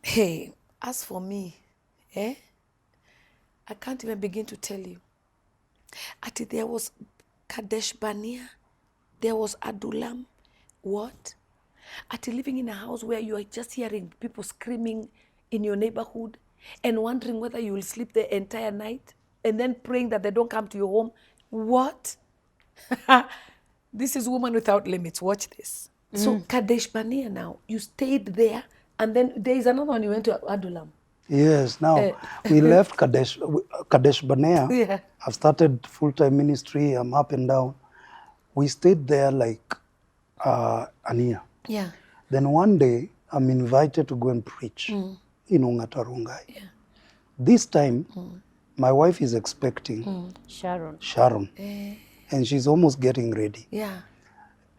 Hey, as for me, I can't even begin to tell you. There was Kadesh Barnea, there was Adullam. What? Living in a house where you are just hearing people screaming in your neighborhood and wondering whether you will sleep the entire night and then praying that they don't come to your home. What? This is Woman Without Limits. Watch this. So Kadesh Barnea now, you stayed there and then there is another one, you went to Adullam. Yes, now we left Kadesh Barnea. Yeah. I've started full-time ministry. I'm up and down. We stayed there like an year. Yeah. Then one day, I'm invited to go and preach in Ungatarungai. Yeah. This time, my wife is expecting Sharon. And she's almost getting ready. Yeah.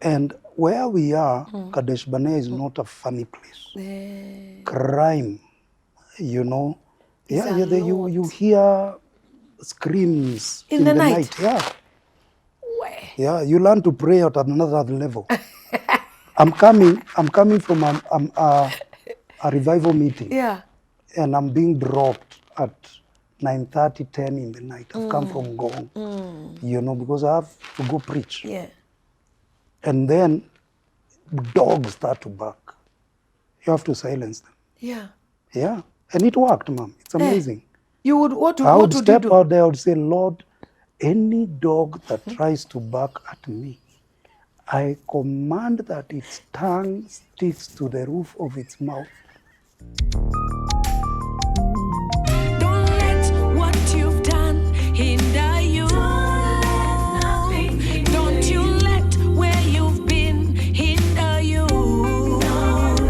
And where we are, Kadesh Barnea is not a funny place. Crime, you know. You hear screams in the night. Yeah. Yeah, you learn to pray at another level. I'm coming from a revival meeting. Yeah. And I'm being dropped at 9:30, 10 in the night. I've come from Gong, you know, because I have to go preach. Yeah. And then dogs start to bark. You have to silence them. Yeah. Yeah. And it worked, Mom. It's amazing. You would what I would would step you do? out there, I would say, Lord, any dog that tries to bark at me, I command that its tongue sticks to the roof of its mouth. Don't let what you've done hinder you. Don't you let where you've been hinder you. Don't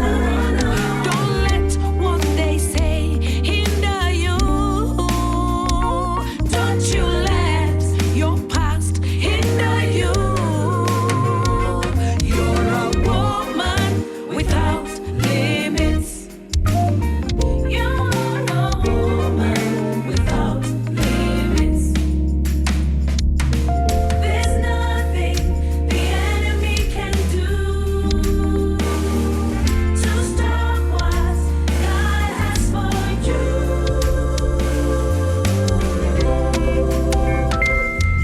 let what they say hinder you. Don't you let your past hinder you. You're a woman without limits. You're a woman without limits. There's nothing the enemy can do to stop what God has for you.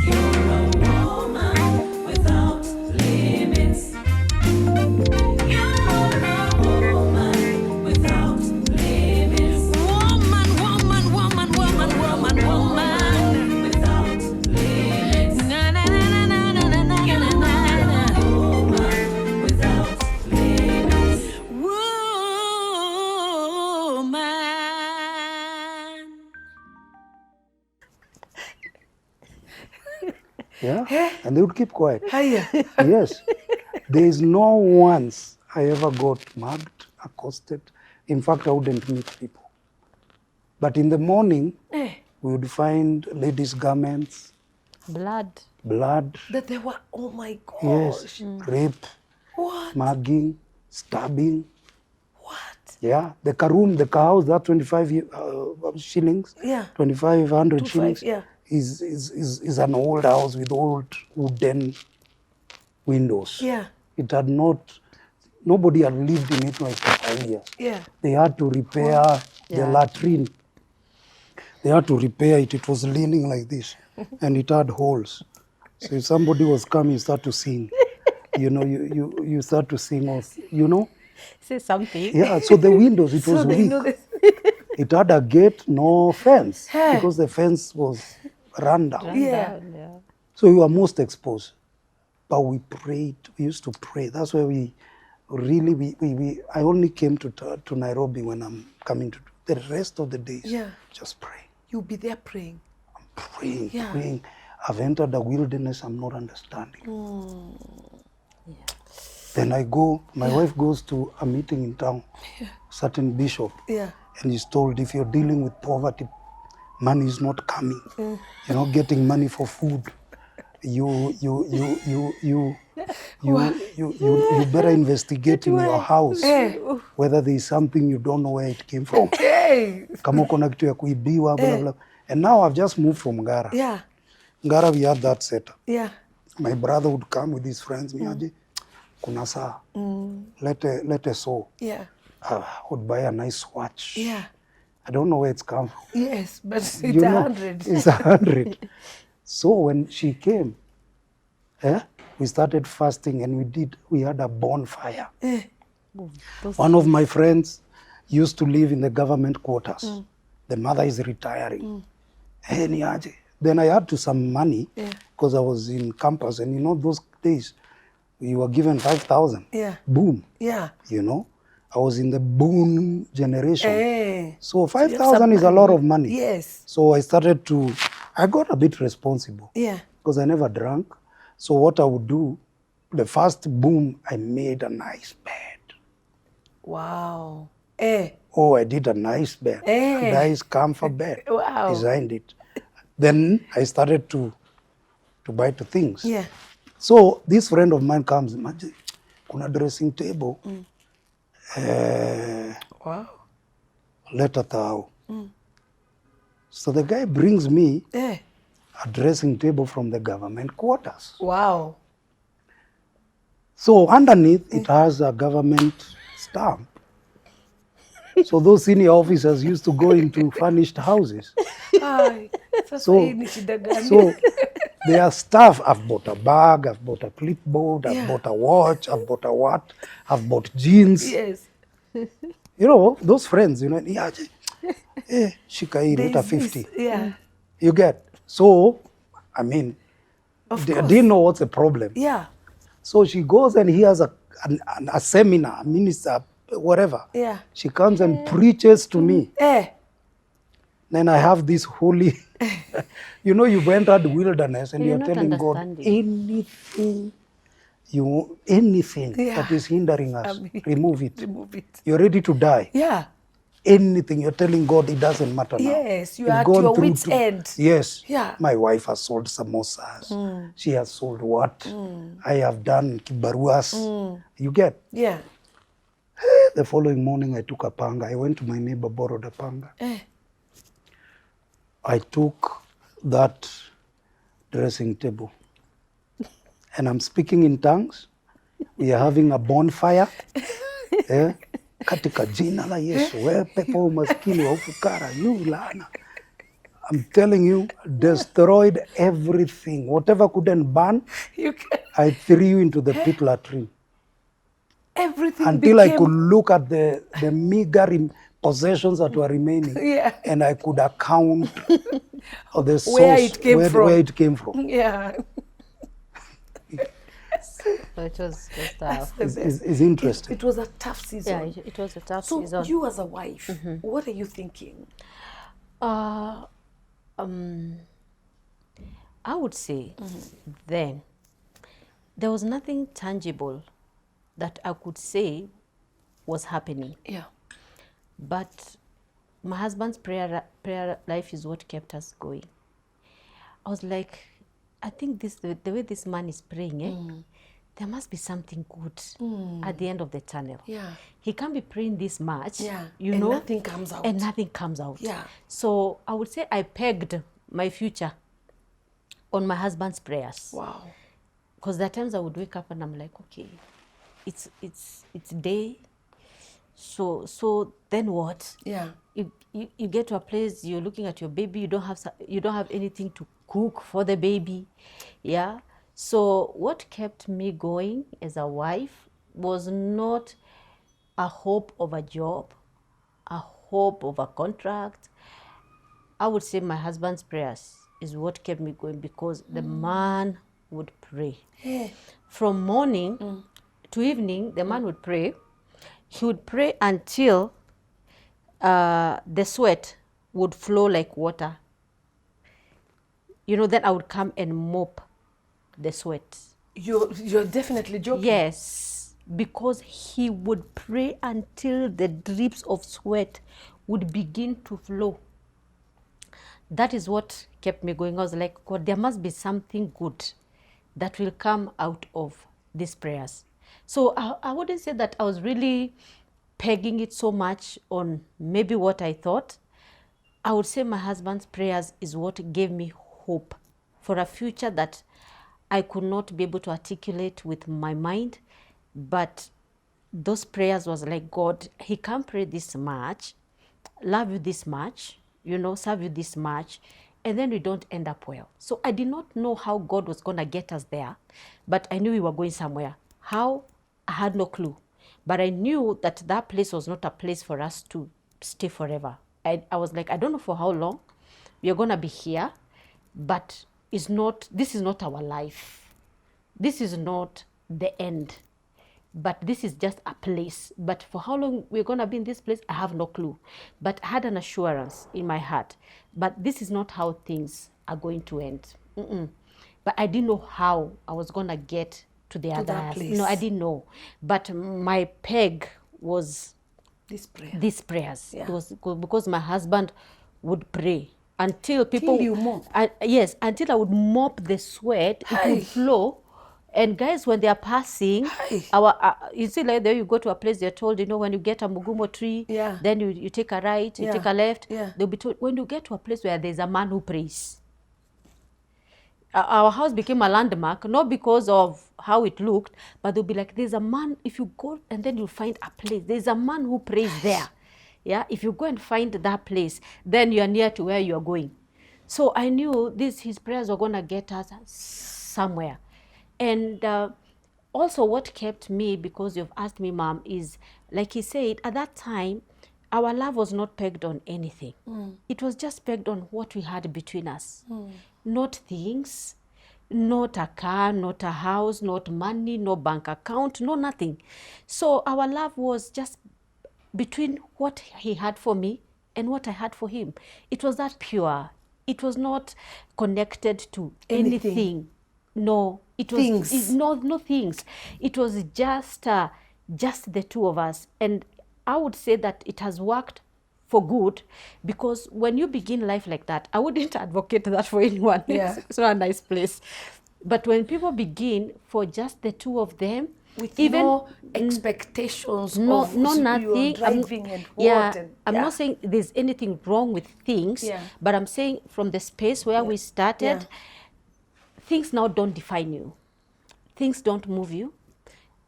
You're a woman without limits. You're a woman without limits. Woman without limits. Na na na na na na na na na na. Woman without limits. Woman. Yeah. And they would keep quiet. Hiya. Yes. There is no once I ever got mugged, accosted. In fact, I wouldn't meet people. But in the morning, we would find ladies' garments, Blood. That they were, oh my gosh. yes, rape, What? mugging, stabbing. What? Yeah. The house, that 25 shillings, Yeah. 2,500 shillings, yeah. is an old house with old wooden windows. Yeah. It had not, nobody had lived in it like for 5 years. Yeah. They had to repair the latrine. They had to repair it. It was leaning like this, and it had holes. So if somebody was coming, you start to sing. You know, you start to sing, or, you know. Say something. Yeah, so the windows, it was So they weak. know this. It had a gate, no fence, Hey. because the fence was run down. Yeah. So we were most exposed. But we prayed. We used to pray. That's why we really, I only came to Nairobi when I'm coming to the rest of the days. Yeah. Just pray. You'll be there praying. Praying, Yeah. praying. I've entered the wilderness I'm not understanding. Then I go, my wife goes to a meeting in town, certain bishop, Yeah. and he's told, if you're dealing with poverty, money is not coming. You're not getting money for food. You better investigate in your house whether there is something you don't know where it came from. Hey. Kama uko na kitu ya kuibiwa, blah, blah. And now I've just moved from Ngara. Yeah. Ngara, we had that setup. Yeah. My brother would come with his friends, niaje, kuna saa, lete so. Yeah. I would buy a nice watch. Yeah. I don't know where it's come from. Yes, but it's You know, 100. It's 100. So when she came, we started fasting and we had a bonfire. One of my friends used to live in the government quarters. The mother is retiring. Hey, niaje. Then I had to some money because I was in campus, and you know those days you were given 5,000. Yeah. Boom. Yeah. You know, I was in the boom generation. Eh. So So you have 5,000 some is a lot of money. Yes. So I got a bit responsible. Yeah. Because I never drank. So what I would do, the first boom, I made a nice bed. Wow. Eh. Oh, I did a nice bed. Eh. Nice comfort bed. Wow. Designed it. Then I started to buy two things. Yeah. So this friend of mine comes, imagine, kuna dressing table. Wow. Leta tao. So the guy brings me Eh. a dressing table from the government quarters. Wow. So underneath, it has a government stamp. So those senior officers used to go into furnished houses. Ay, sasa So- hii ni shida gani? So their stuff, I've bought a bag, I've bought a clipboard, I've Yeah. bought a watch, I've bought a what, I've bought jeans. Yes. You know, those friends, you know, shika hii, There leta is this, 50. Yeah. You get? So, I mean, Of they course. didn't know what's the problem. Yeah. So she goes and hears a seminar, a minister, whatever. Yeah. She comes and preaches to me. Eh. Then I have this holy, you know, you've entered the wilderness and You're you're not telling God understanding. anything Yeah. that is hindering us, I mean, remove it. Remove it. You're ready to die. Yeah. Anything, you're telling God it doesn't matter now. Yes, you You've are at gone your through wit's end. Yes. Yeah. My wife has sold samosas. She has sold what? I have done kibaruas. You get? Yeah. The following morning, I took a panga. I went to my neighbor, borrowed a panga. Eh. I took that dressing table and I'm speaking in tongues. We are having a bonfire. Katika jina la Yesu, we pepo umaskini wa ufukara, you laana. I'm telling you, destroyed everything. Whatever couldn't burn, You can, I threw you into the pit latrine. everything Until I became, could look at the meager possessions that were remaining. Yeah. And I could account of the source, Where it came from. Where it came from. Yeah. So it was just tough. The best. It's interesting. It was a tough season. Yeah, it was a tough So season. you as a wife, what are you thinking? I would say then there was nothing tangible that I could say was happening. Yeah. But my husband's prayer life is what kept us going. I was like, I think the way this man is praying, there must be something good at the end of the tunnel. Yeah. He can't be praying this much, Yeah. you And know, nothing comes out. and nothing comes out. Yeah. So I would say I pegged my future on my husband's prayers. Wow. Because there are times I would wake up and I'm like, okay, it's day. So then what? Yeah. You get to a place, you're looking at your baby, you don't have anything to cook for the baby. Yeah. So what kept me going as a wife was not a hope of a job, a hope of a contract. I would say my husband's prayers is what kept me going, because the man would pray. Hey. From morning to evening, the man would pray. He would pray until the sweat would flow like water. You know, then I would come and mop the sweat. You're definitely joking. Yes, because he would pray until the drips of sweat would begin to flow. That is what kept me going. I was like, God, there must be something good that will come out of these prayers. So I wouldn't say that I was really pegging it so much on maybe what I thought. I would say my husband's prayers is what gave me hope for a future that I could not be able to articulate with my mind, but those prayers was like, God, he can't pray this much, love you this much, you know, serve you this much, and then we don't end up well. So I did not know how God was going to get us there, but I knew we were going somewhere. How? I had no clue. But I knew that that place was not a place for us to stay forever. I was like, I don't know for how long we are going to be here, but it's not, this is not our life. This is not the end, but this is just a place. But for how long we're going to be in this place, I have no clue. But I had an assurance in my heart, but this is not how things are going to end. But I didn't know how I was going to get to the other that place. No, I didn't know. But my peg was This prayer. these prayers. Yeah. It was because my husband would pray until people. Till you mop. Yes, until I would mop the sweat. It Hey. would flow. And guys, when they are passing, Hey. you see, like there you go to a place, they're told, you know, when you get a mugumo tree, Yeah. then you take a right, you Yeah. take a left. Yeah. They'll be told, when you get to a place where there's a man who prays. Our house became a landmark, not because of how it looked, but they'll be like, there's a man, if you go and then you'll find a place, there's a man who prays there. Yeah, if you go and find that place, then you're near to where you're going. So I knew his prayers were going to get us somewhere. And also what kept me, because you've asked me, Mom, is, like he said, at that time, our love was not pegged on anything. It was just pegged on what we had between us. Not things, not a car, not a house, not money, no bank account, no nothing. So our love was just between what he had for me and what I had for him. It was that pure. It was not connected to anything. No, it was Things. no things. It was just the two of us. And I would say that it has worked for good, because when you begin life like that, I wouldn't advocate that for anyone. Yeah. It's not a nice place. But when people begin for just the two of them, With even no expectations no of nothing. you driving and yeah, what. And, I'm not saying there's anything wrong with things, Yeah. but I'm saying from the space where we started, things now don't define you. Things don't move you.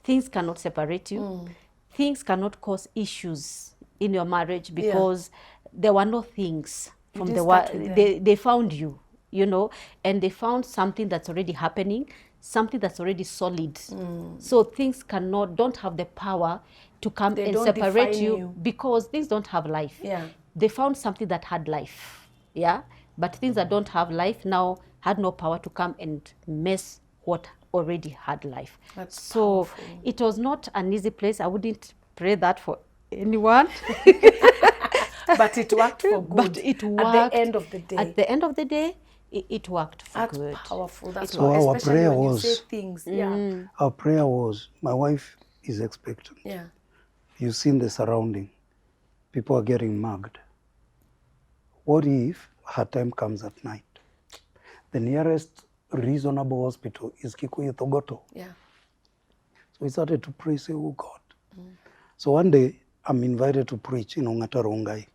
Things cannot separate you. Things cannot cause issues in your marriage, because there were no things from didn't the start world. with They found you, you know, and they found something that's already happening, something that's already solid. So things don't have the power to come They and don't separate define you, you. because things don't have life. Yeah. They found something that had life, yeah, but things that don't have life now had no power to come and mess what already had life. That's so powerful. it was not an easy place. I wouldn't pray that for anyone. But it worked for good. But it worked. At the end of the day. At the end of the day, it worked for That's good. powerful. That's So why, our especially prayer when you was- say things. Yeah. Our prayer was, my wife is expectant. Yeah. You've seen the surrounding. People are getting mugged. What if her time comes at night? The nearest reasonable hospital is Kikuyu Thogoto. Yeah. So we started to pray, say, oh God. So one day, I'm invited to preach in Ongata Rongai.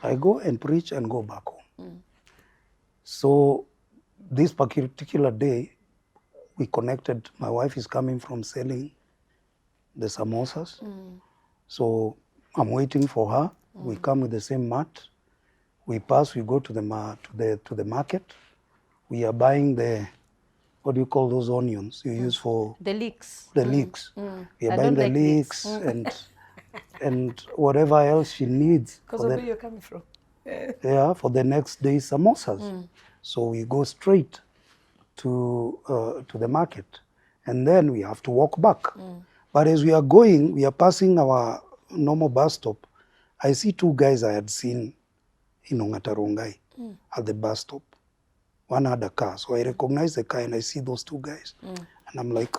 I go and preach and go back home. So this particular day, we connected. My wife is coming from selling the samosas. So I'm waiting for her. We come with the same mat. We pass, we go to the market. We are buying what do you call those onions you use for The leeks. the leeks? We are I buying don't the like leeks. leeks and whatever else she needs Because for of the, where you're coming from. for the next day samosas. So we go straight to the market, and then we have to walk back. But as we are going, we are passing our normal bus stop. I see two guys I had seen in Ongatarongai at the bus stop. One had a car, so I recognize the car and I see those two guys. And I'm like,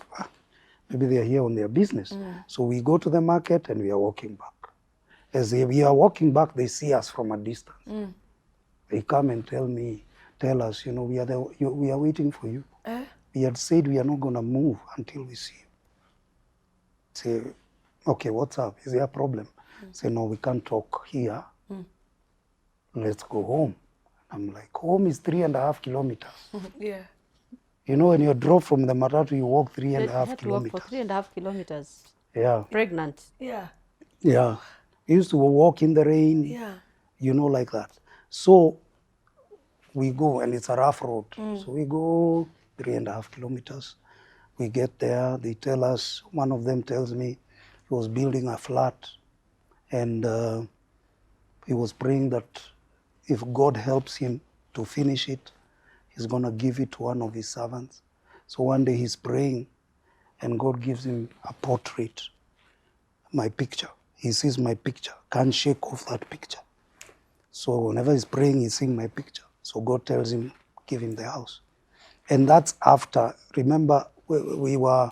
maybe they are here on their business. So we go to the market and we are walking back. As we are walking back, they see us from a distance. They come and tell us, you know, we are waiting for you. We had said we are not going to move until we see you. Say, okay, what's up? Is there a problem? Say, no, we can't talk here. Let's go home. I'm like, home is 3.5 kilometers. Yeah. You know, when you drop from the Matatu, you walk 3.5 You had to walk kilometers. for 3.5 kilometers. Yeah. Pregnant. Yeah. Yeah. We used to walk in the rain, Yeah. you know, like that. So we go, and it's a rough road. So we go 3.5 kilometers. We get there, they tell us, one of them tells me he was building a flat, and he was praying that if God helps him to finish it, he's going to give it to one of his servants. So one day he's praying, and God gives him a portrait, my picture. He sees my picture, can't shake off that picture. So whenever he's praying, he's seeing my picture. So God tells him, give him the house. And that's after, remember, we were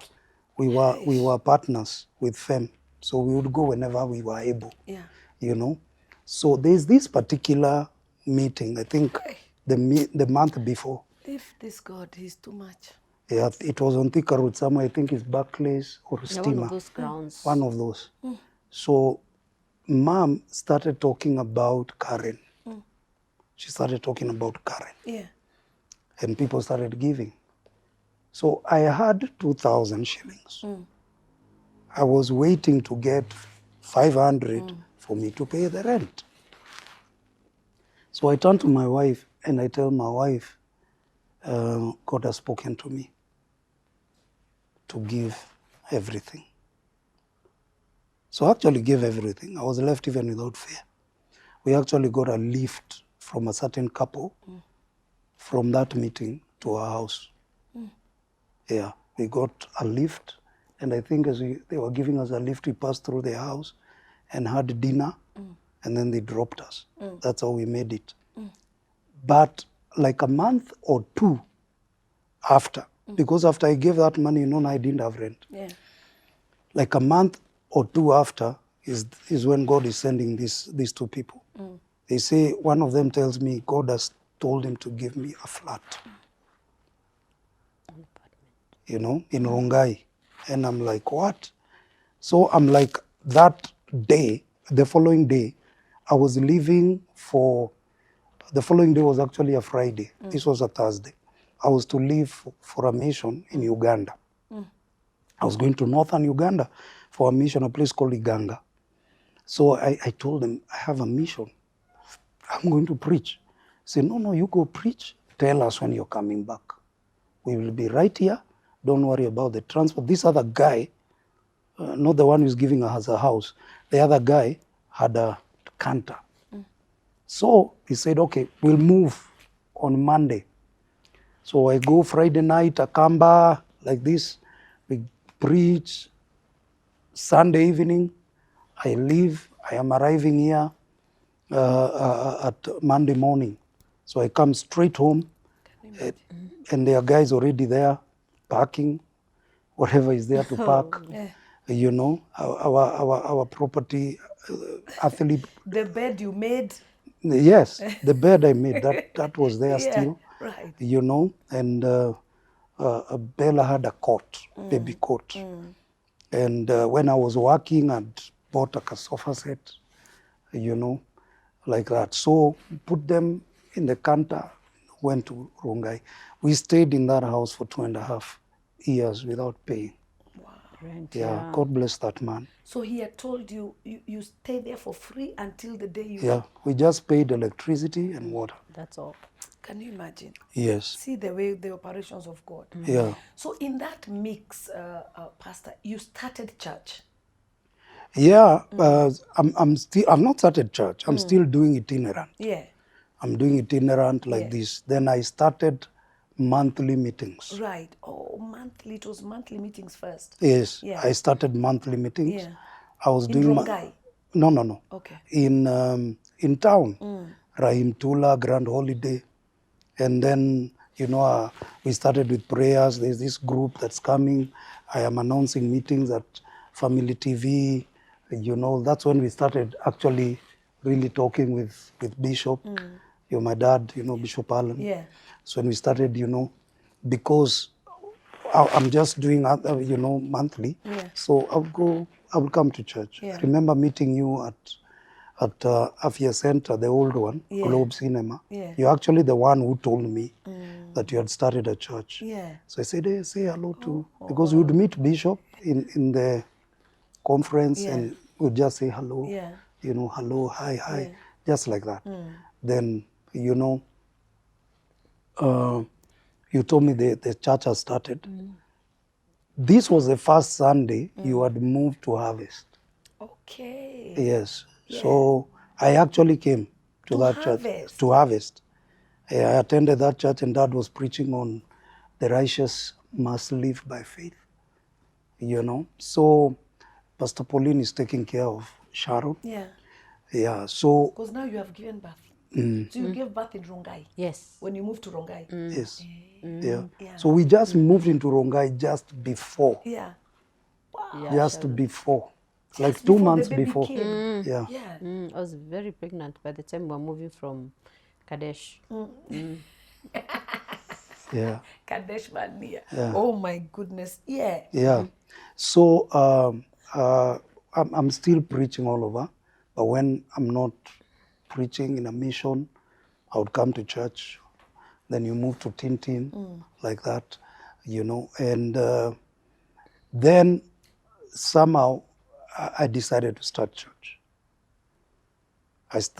partners with FEM. So we would go whenever we were able, Yeah. you know. So there's this particular meeting, I think the month before. If this God, he's too much. Yeah, it was on Thika Road somewhere, I think it's Barclays or Yeah, Steamer. one of those grounds. One of those. So Mom started talking about Karen. She started talking about Karen. Yeah. And people started giving. So I had 2,000 shillings. I was waiting to get 500 for me to pay the rent. So I turn to my wife and I tell my wife, God has spoken to me to give everything. So I actually gave everything. I was left even without fare. We actually got a lift from a certain couple from that meeting to our house. Yeah, we got a lift, and I think as they were giving us a lift, we passed through their house and had dinner, and then they dropped us. That's how we made it. But like a month or two after, because after I gave that money, I didn't have rent. Yeah. Like a month or two after is when God is sending these two people. They say, one of them tells me, God has told him to give me a flat, in Rongai. And I'm like, what? So I'm like, that day, the following day, I was leaving the following day was actually a Friday. This was a Thursday. I was to leave for a mission in Uganda. I was going to northern Uganda for a mission, a place called Iganga. So I told them, I have a mission. I'm going to preach. He said, no, you go preach. Tell us when you're coming back. We will be right here. Don't worry about the transport. This other guy, not the one who's giving us a house, the other guy had a canter. So he said, okay, we'll move on Monday. So I go Friday night, Akamba, like this. We preach. Sunday evening, I leave. I am arriving here at Monday morning. So I come straight home, and there are guys already there, parking, whatever is there to park. Our property, athlete. The bed you made. Yes, the bed I made, that was there still. Right. And Bella had a cot, baby cot. And when I was working, I'd bought a sofa set, like that. So put them in the canter, went to Rongai. We stayed in that house for 2.5 years without paying. Rent, Yeah, God bless that man. So he had told you, you stay there for free until the day you... Yeah, we just paid electricity and water. That's all. Can you imagine? Yes. See the way the operations of God. Yeah. So in that mix, Pastor, you started church. Yeah, I'm not started church. I'm still doing itinerant. Yeah. I'm doing itinerant like this. Then I started monthly meetings. Right. Oh, monthly. It was monthly meetings first. Yes, Yeah. I started monthly meetings. Yeah. I was In doing Rongai? No. Okay. In town, Rahim Tula, Grand Holiday, and then we started with prayers. There's this group that's coming. I am announcing meetings at Family TV. That's when we started actually really talking with Bishop. You're my dad, Bishop Allen. Yeah. So when we started, because I'm just doing, monthly. Yeah. So I will come to church. Yeah. I remember meeting you at Afia Center, the old one, Yeah. Globe Cinema. Yeah. You're actually the one who told me that you had started a church. Yeah. So I said, hey, say hello to, because we would meet Bishop in the conference, Yeah. and we'll just say hello. Yeah. You know, hello, hi, hi, Yeah. just like that. Then, you know, you told me the church has started. This was the first Sunday you had moved to Harvest. Okay. Yes. Yeah. So I actually came to that Harvest. church, to Harvest. I attended that church, and Dad was preaching on the righteous must live by faith. You know, so Pastor Pauline is taking care of Sharon. Yeah. Yeah, so Because now you have given birth. So you gave birth in Rongai. Yes. When you moved to Rongai. yes, Yeah. So we just moved into Rongai just before, Yeah. Wow. Yeah, just Sharon. before, like Just 2 before months the baby before. came. Yeah, Yeah. I was very pregnant by the time we were moving from Kadesh. yeah, Kadesh Mania. Yeah. Oh my goodness. Yeah. yeah. So I'm still preaching all over, but when I'm not preaching in a mission, I would come to church. Then you move to Tintin, like that, you know. And then somehow I decided to start church.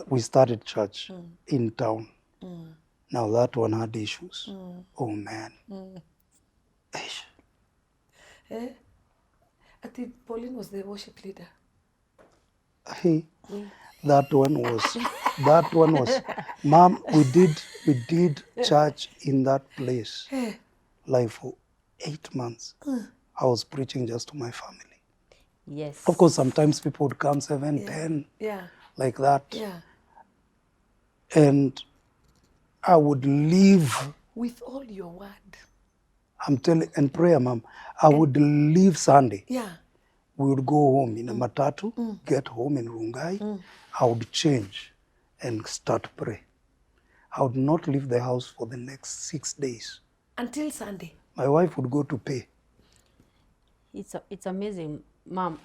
We started church in town. Now that one had issues. Oh man. Eish. Eh? I think Pauline was the worship leader. Hey, that one was, Mom, we did church in that place like for 8 months. I was preaching just to my family. Yes. Of course, sometimes people would come 7, 10, Yeah. like that. Yeah. And I would leave, With all your word. I'm telling, and prayer, Mom, I would leave Sunday. Yeah. We would go home in a matatu, get home in Rungai. I would change and start pray. I would not leave the house for the next 6 days. Until Sunday. My wife would go to pay. It's amazing, Mom.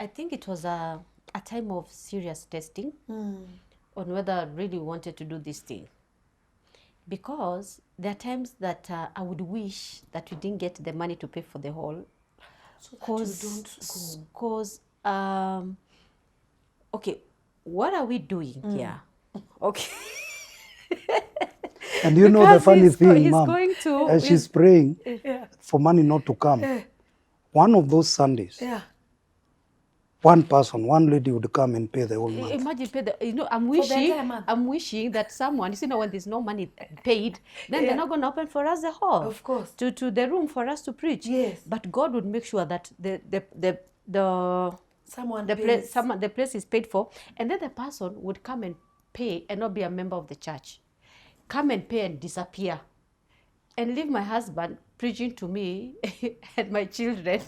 I think it was a time of serious testing on whether I really wanted to do this thing. Because there are times that I would wish that we didn't get the money to pay for the hall. So that you don't go. Because, okay, what are we doing here? Okay. And you know the Because funny he's thing, Mom, going to- as she's praying Yeah. for money not to come, one of those Sundays, Yeah. one lady would come and pay the whole month. Imagine pay the, entire month. I'm wishing that someone, when there's no money paid, then they're not going to open for us the hall. Of course. To the room for us to preach. Yes. But God would make sure that the Someone the place is paid for, and then the person would come and pay and not be a member of the church. Come and pay and disappear. And leave my husband preaching to me and my children.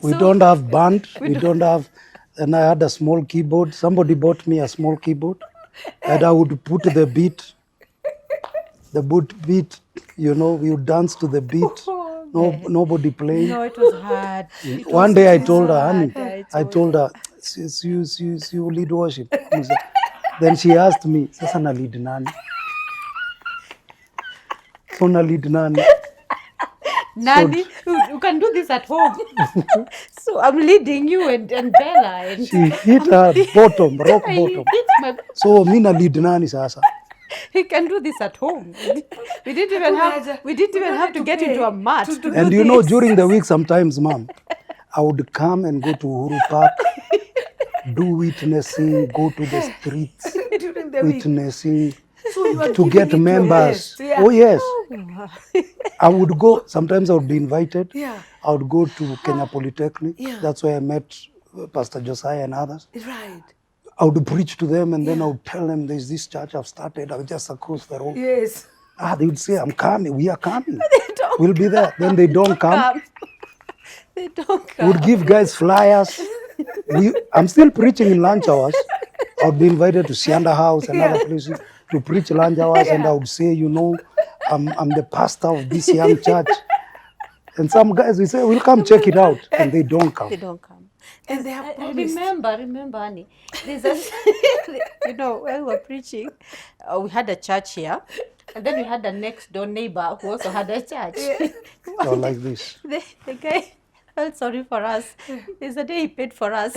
We So- don't have band, we don't have, and I had a small keyboard. Somebody bought me a small keyboard, and I would put the beat, you know, we would dance to the beat. Nobody playing. No, it was hard. One day I told her, honey, hard. I told her, you lead worship. Then she asked me, sasa na lead nani? So na lead nani? Nani, you can do this at home. So I'm leading you and Bella. And She hit her bottom, rock I bottom. hit my, So mi na lead nani sasa? he can do this at home. We didn't even have to get into a mat. to And do you know, this. during the week sometimes, Mom, I would come and go to Uhuru Park, do witnessing, go to the streets, during the week. witnessing, So you are to giving get it your members. best. Yeah. Oh yes. I would go, sometimes I would be invited. Yeah. I would go to Kenya Polytechnic. Yeah. That's where I met Pastor Josiah and others. Right. I would preach to them, and then Yeah. I would tell them there's this church I've started. I was just across the road. Yes. They would say, I'm coming, we are coming. We'll be there. Then they don't come. They don't We would give guys flyers. I'm still preaching in lunch hours. I would be invited to Sianda House and other places to preach lunch hours, and I would say, you know, I'm the pastor of this young church. And some guys will say, we'll come check it out. And they don't come. They don't come. And they have I promised. remember, Annie. There's a, when we were preaching, we had a church here, and then we had a next door neighbor who also had a church. So like this. The guy felt sorry for us. There's a day he paid for us.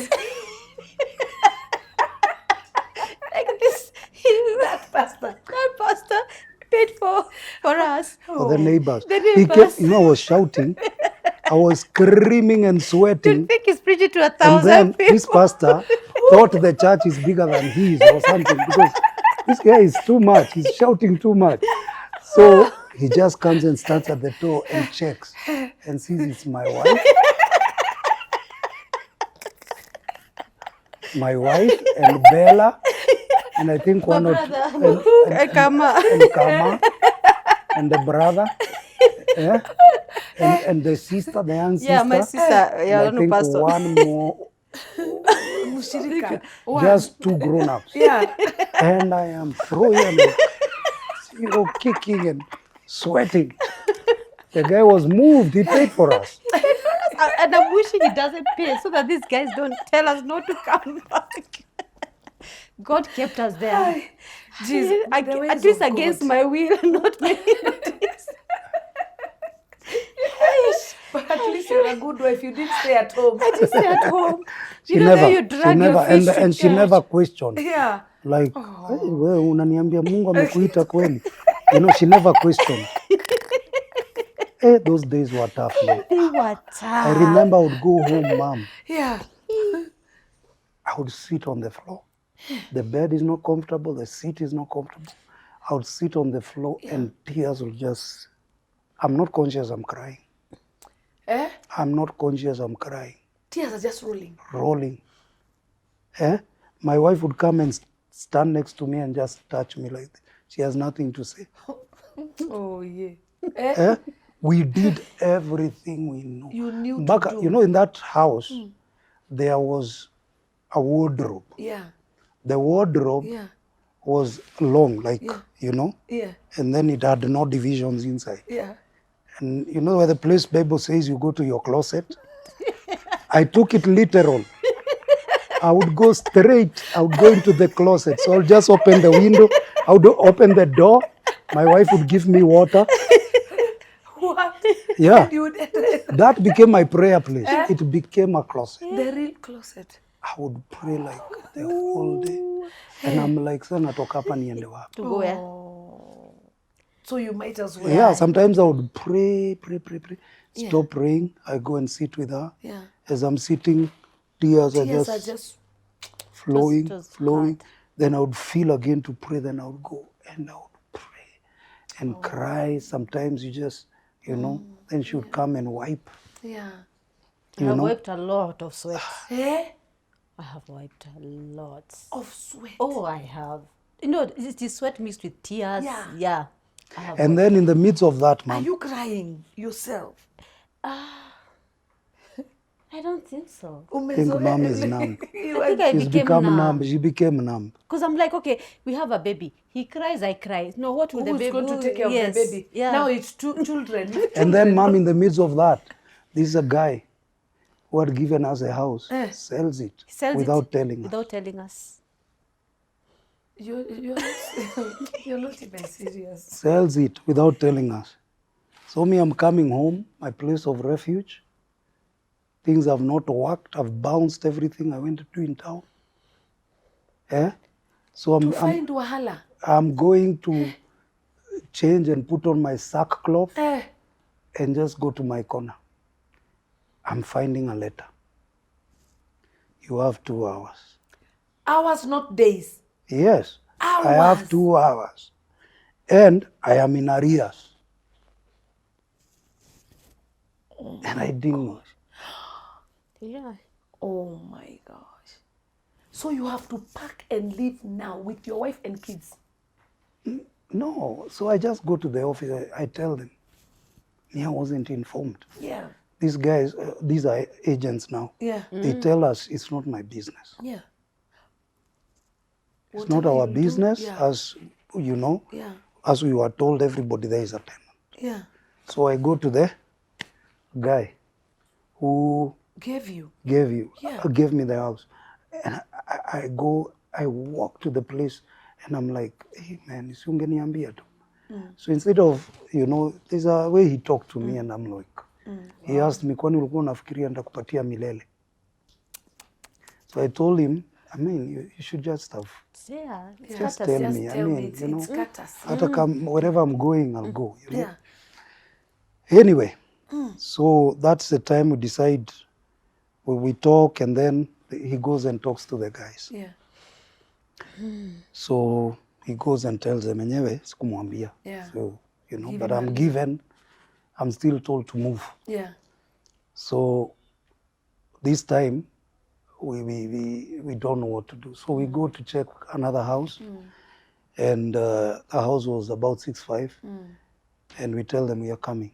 Like this, That pastor. that pastor paid for us. For the neighbors. The He kept, neighbors. I was shouting. I was screaming and You'd sweating. think he's preaching to And 1,000 then people. this pastor thought the church is bigger than his or something, because this guy is too much. He's shouting too much. So he just comes and stands at the door and checks and sees it's my wife. My wife and Bella, and I think one or two, and Kama. Kama, and the brother, yeah, and the sister, the young sister. Yeah, my sister. And Yeah, I no think pastor. one more, Mushirika. just 2 grown-ups. Yeah. And I am throwing and kicking and sweating. The guy was moved. He paid for us. And I'm wishing he doesn't pay so that these guys don't tell us not to come back. God kept us there. Jesus, At least against my will, not me. But at least you're a good wife. You didn't stay at home. I just stay at home. She You know, never, there you she drag never, your fish to and she church. never questioned. Yeah. Like, hey, wewe unaniambia Mungu amekuita kweli? You know, she never questioned. Hey, those days were tough, man. They were tough. I remember I would go home, Mom. Yeah. I would sit on the floor. The bed is not comfortable. The seat is not comfortable. I would sit on the floor and tears would just... I'm not conscious I'm crying. Eh? I'm not conscious I'm crying. Tears are just Rolling. Eh? My wife would come and stand next to me and just touch me like this. She has nothing to say. Oh, yeah. Eh? Eh? We did everything we knew. You knew Back, to do. you know, in that house, there was a wardrobe. Yeah. The wardrobe Yeah. was long, like, you know, Yeah. and then it had no divisions inside. Yeah. And you know where the place Bible says you go to your closet? I took it literal. I would go straight. I would go into the closet. So I'll just open the window. I would open the door. My wife would give me water. What? Yeah. And you would That became my prayer place. It became a closet. the real closet. I would pray like the whole day. And I'm like, sana toka hapa niende wapi? To go where? So you might as well. Yeah, sometimes I would pray. Stop praying. I go and sit with her. Yeah. As I'm sitting, tears are Tears are just just flowing. just Then I would feel again to pray. Then I would go and I would pray and cry. Sometimes you just, you know, then she would come and wipe. yeah. I have wiped a lot of sweat. Eh? I have wiped a lot. Of sweat. Oh, I have. You know, it is sweat mixed with tears. Yeah. Yeah. I have. And then in the midst of that, Are Mom, you crying yourself? I don't think so. I think Mom is numb. You I are think I She's became become numb. numb. She became numb. Because I'm like, okay, we have a baby. He cries, I cry. No, what will the who's baby going to take care yes, of the baby? Yeah. Now it's two children. And then, Mom, in the midst of that, this is a guy who had given us a house, sells it He sells without it telling us. without telling us. You're not even serious. Sells it without telling us. So me, I'm coming home, my place of refuge. Things have not worked. I've bounced everything I went to do in town. Yeah? So Find Wahala. I'm going to change and put on my sackcloth and just go to my corner. I'm finding a letter. You have 2 hours. Hours, not days. Yes, Hours. I have 2 hours. And I am in arrears. And I didn't know. Yeah. Oh my gosh. So you have to pack and leave now with your wife and kids. No, so I just go to the office. I tell them. I wasn't informed. Yeah. These guys, these are agents now. Yeah. They tell us it's not my business. Yeah. It's not Whatever our you do, business, yeah. as you know, Yeah. as we were told, everybody there is a tenant. Yeah. So I go to the guy who Gave you. gave me the house. And I walk to the place and I'm like, hey man, isungeniambia tu. So instead of, you know, there's a way he talked to me and I'm like, He asked me, kwani ulikuwa unafikiria nitakupatia milele? So I told him, I mean, you should just have, just tell me. I mean, you know, hata kama wherever I'm going, I'll go, you know. Anyway, so that's the time we decide, we talk, and then he goes and talks to the guys. So he goes and tells them, enyewe sikumwambia. So, you know, but I'm still told to move. So this time we don't know what to do. So we go to check another house, and the house was about 6'5", and we tell them we are coming.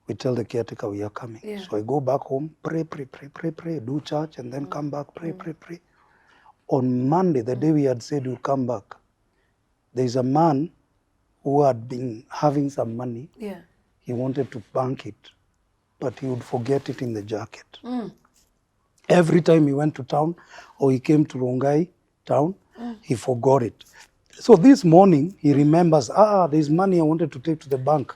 We tell the caretaker we are coming. So I go back home, pray, do church, and then come back, pray. On Monday, the day we had said we'll come back, there's a man who had been having some money. He wanted to bank it, but he would forget it in the jacket. Every time he went to town or he came to Rongai town, he forgot it. So this morning, he remembers, there's money I wanted to take to the bank.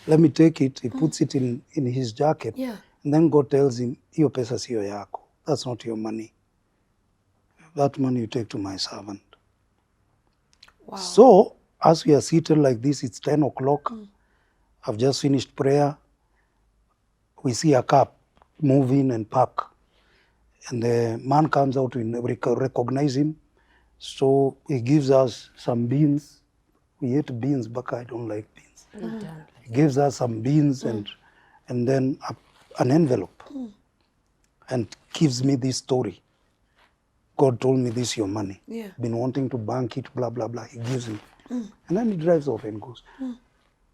Let me take it. He puts it in his jacket. And then God tells him, hiyo pesa siyo yako. That's not your money. That money you take to my servant. So, as we are seated like this, it's 10 o'clock. I've just finished prayer. We see a car move in and park. And the man comes out, we recognize him. So he gives us some beans. We ate beans, but I don't like beans. He gives us some beans and then an envelope and gives me this story. God told me this is your money. Been wanting to bank it, blah, blah, blah. He gives me. And then he drives off and goes.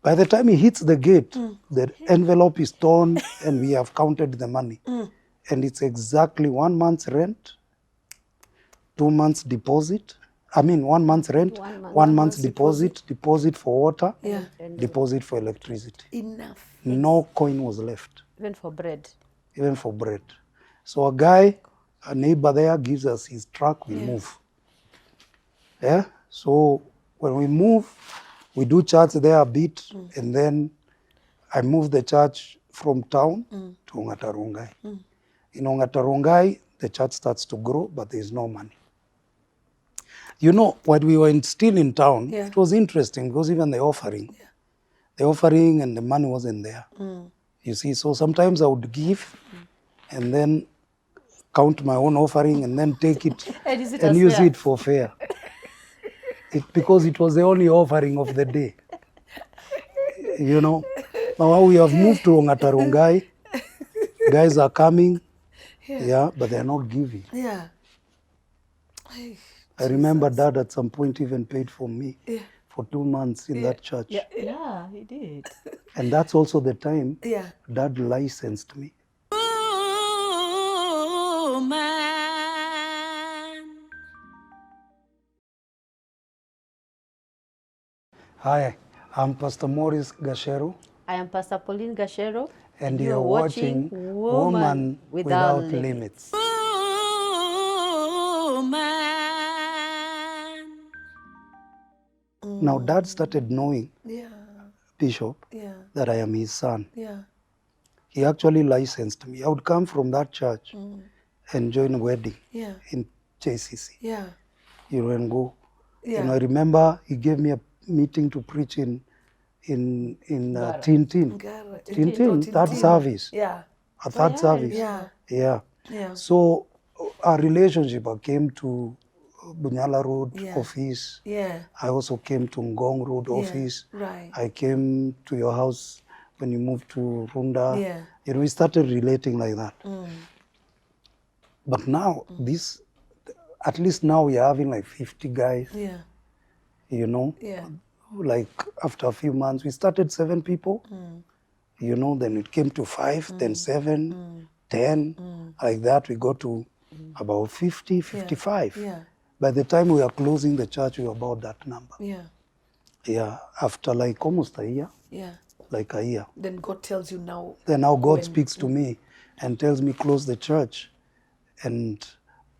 By the time he hits the gate, the envelope is torn and we have counted the money. And it's exactly 1 month's rent, 2 months deposit. 1 month's rent, 1 month's deposit for water, deposit for electricity. Enough. No coin was left. Even for bread. So a neighbor there gives us his truck, we move. So when we move, we do church there a bit, and then I move the church from town to Ongata. In Ongata, the church starts to grow, but there is no money. You know, when we were still in town, it was interesting because even the offering and the money wasn't there. You see, so sometimes I would give and then count my own offering and then take it and use it for fare. Because it was the only offering of the day. You know, now we have moved to Ongata. Guys are coming, but they're not giving. I remember Dad at some point even paid for me for 2 months in that church. Yeah, he did. And that's also the time Dad licensed me. Oh, man. Hi, I'm Pastor Maurice Gacheru. I am Pastor Pauline Gacheru. And you're watching Woman Without Limits. Oh, man. Now, Dad started knowing, Bishop, that I am his son. He actually licensed me. I would come from that church and join a wedding in JCC. You know, and go. And I remember he gave me a meeting to preach in Tintin, that service. A third service. So our relationship, I came to Bunyala Road office. I also came to Ngong Road office. I came to your house when you moved to Runda. You know, we started relating like that. But now, at least now we are having like 50 guys. You know, like after a few months, we started 7 people. You know, then it came to 5, then 7, 10. Like that, we got to about 50, 55. By the time we are closing the church, we were about that number. After like almost a year. Like a year. Then God tells you now. Then now God speaks to me and tells me close the church. And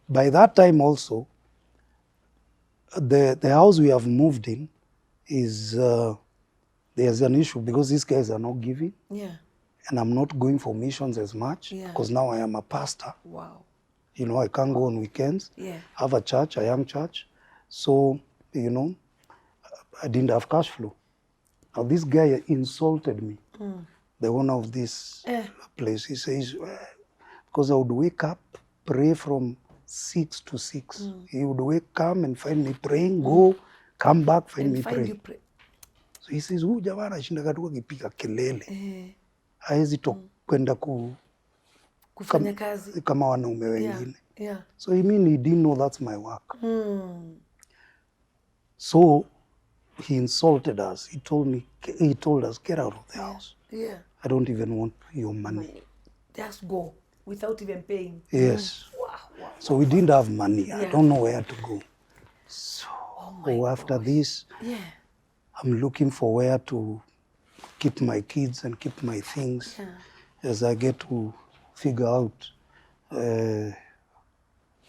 by that time also, the house we have moved in is, there's an issue because these guys are not giving. and I'm not going for missions as much because now I am a pastor. Wow. You know, I can't go on weekends. Yeah. I have a church, a young church. So, you know, I didn't have cash flow. Now this guy insulted me, the owner of this place. He says, because I would wake up, pray from 6 to 6. He would come and find me praying, go, come back, find me praying. So he says, huyu jamaa anashindaga tu akipiga kelele. Haezi kwenda kufanya kazi kama wanaume wengine. Yeah. So he didn't know that's my work. So he insulted us. He told us, get out of the house. Yeah. I don't even want your money. Just go without even paying. Yes. Wow. So we didn't have money. I don't know where to go. So after this, I'm looking for where to keep my kids and keep my things as I get to figure out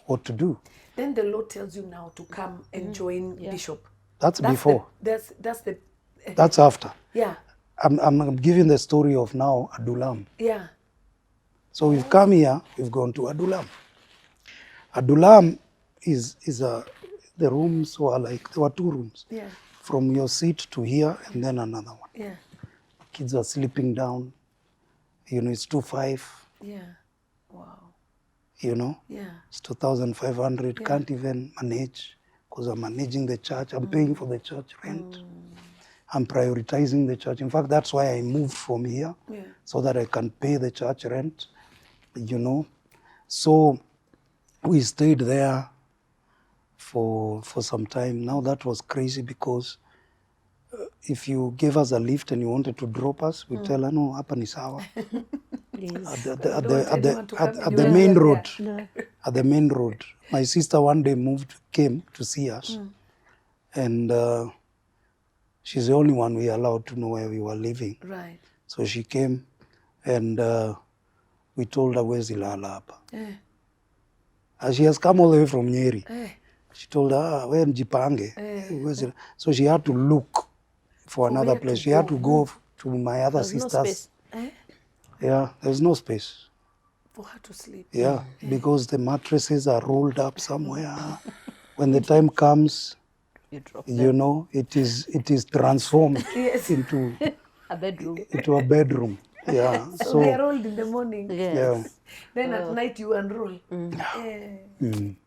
what to do. Then the Lord tells you now to come and join Bishop. That's before. That's after. Yeah. I'm giving the story of now Adullam. Yeah. So we've come here, we've gone to Adullam. Adullam is the rooms were like, there were 2 rooms. Yeah. From your seat to here and then another one. Yeah. Kids are sleeping down. You know, it's 2,500. Yeah. Wow. You know? Yeah. It's 2,500. Can't even manage because I'm managing the church. I'm paying for the church rent. I'm prioritizing the church. In fact, that's why I moved from here so that I can pay the church rent, you know. So we stayed there for some time. Now that was crazy because if you gave us a lift and you wanted to drop us, we tell her, no, hapa ni sawa. At the main road. At the main road. My sister one day came to see us. And she's the only one we allowed to know where we were living. Right. So she came and we told her, where's Ilala hapa? She has come all the way from Nyeri. She told her, where Mjipange? So she had to look for another place. She had to go to my other sisters. No space. Yeah, there's no space. For her to sleep. Yeah, because the mattresses are rolled up somewhere. When the time comes, you know, it is transformed into a bedroom. Into a bedroom. Yeah. So they are rolled in the morning. Yes. Yeah. Then at night you unroll.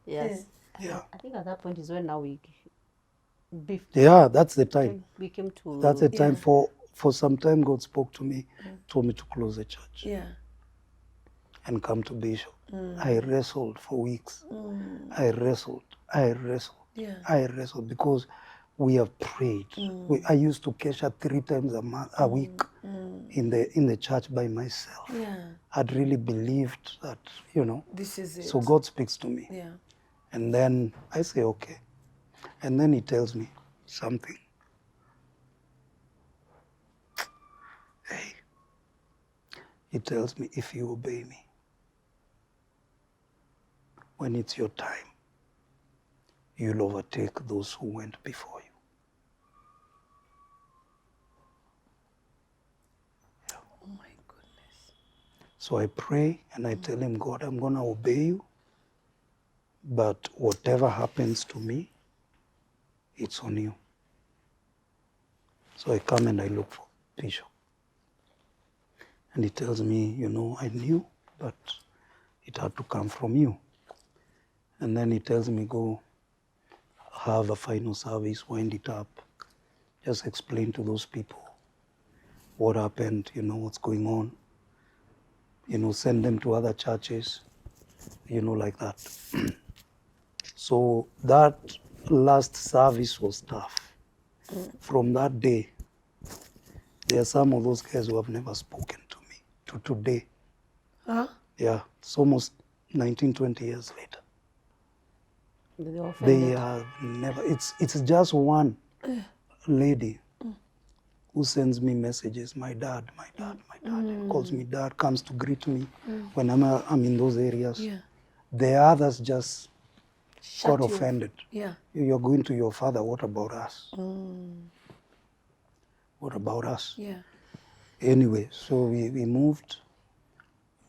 Yes. Yeah. I think at that point is when now that's the time. We came to. That's the time. For some time, God spoke to me, told me to close the church. Yeah. And come to Bishop. I wrestled for weeks. I wrestled. Yeah. I wrestled because we have prayed. I used to cash out 3 times a week in the church by myself. Yeah. I'd really believed that, you know. This is it. So God speaks to me. Yeah. And then I say, okay. And then he tells me something. Hey. He tells me, if you obey me, when it's your time, you'll overtake those who went before you. Yeah. Oh my goodness. So I pray and I tell him, God, I'm going to obey you, but whatever happens to me, it's on you. So I come and I look for Bishop. And he tells me, you know, I knew, but it had to come from you. And then he tells me, go have a final service, wind it up. Just explain to those people what happened, you know, what's going on. You know, send them to other churches, you know, like that. So that last service was tough. From that day, there are some of those guys who have never spoken to me, to today. Huh? Yeah, it's almost 19, 20 years later. They have never, it's just one lady who sends me messages, my dad, calls me dad, comes to greet me when I'm in those areas. Yeah. The others just Shut got you. offended. Yeah. You're going to your father, what about us? What about us? Yeah. Anyway, so we moved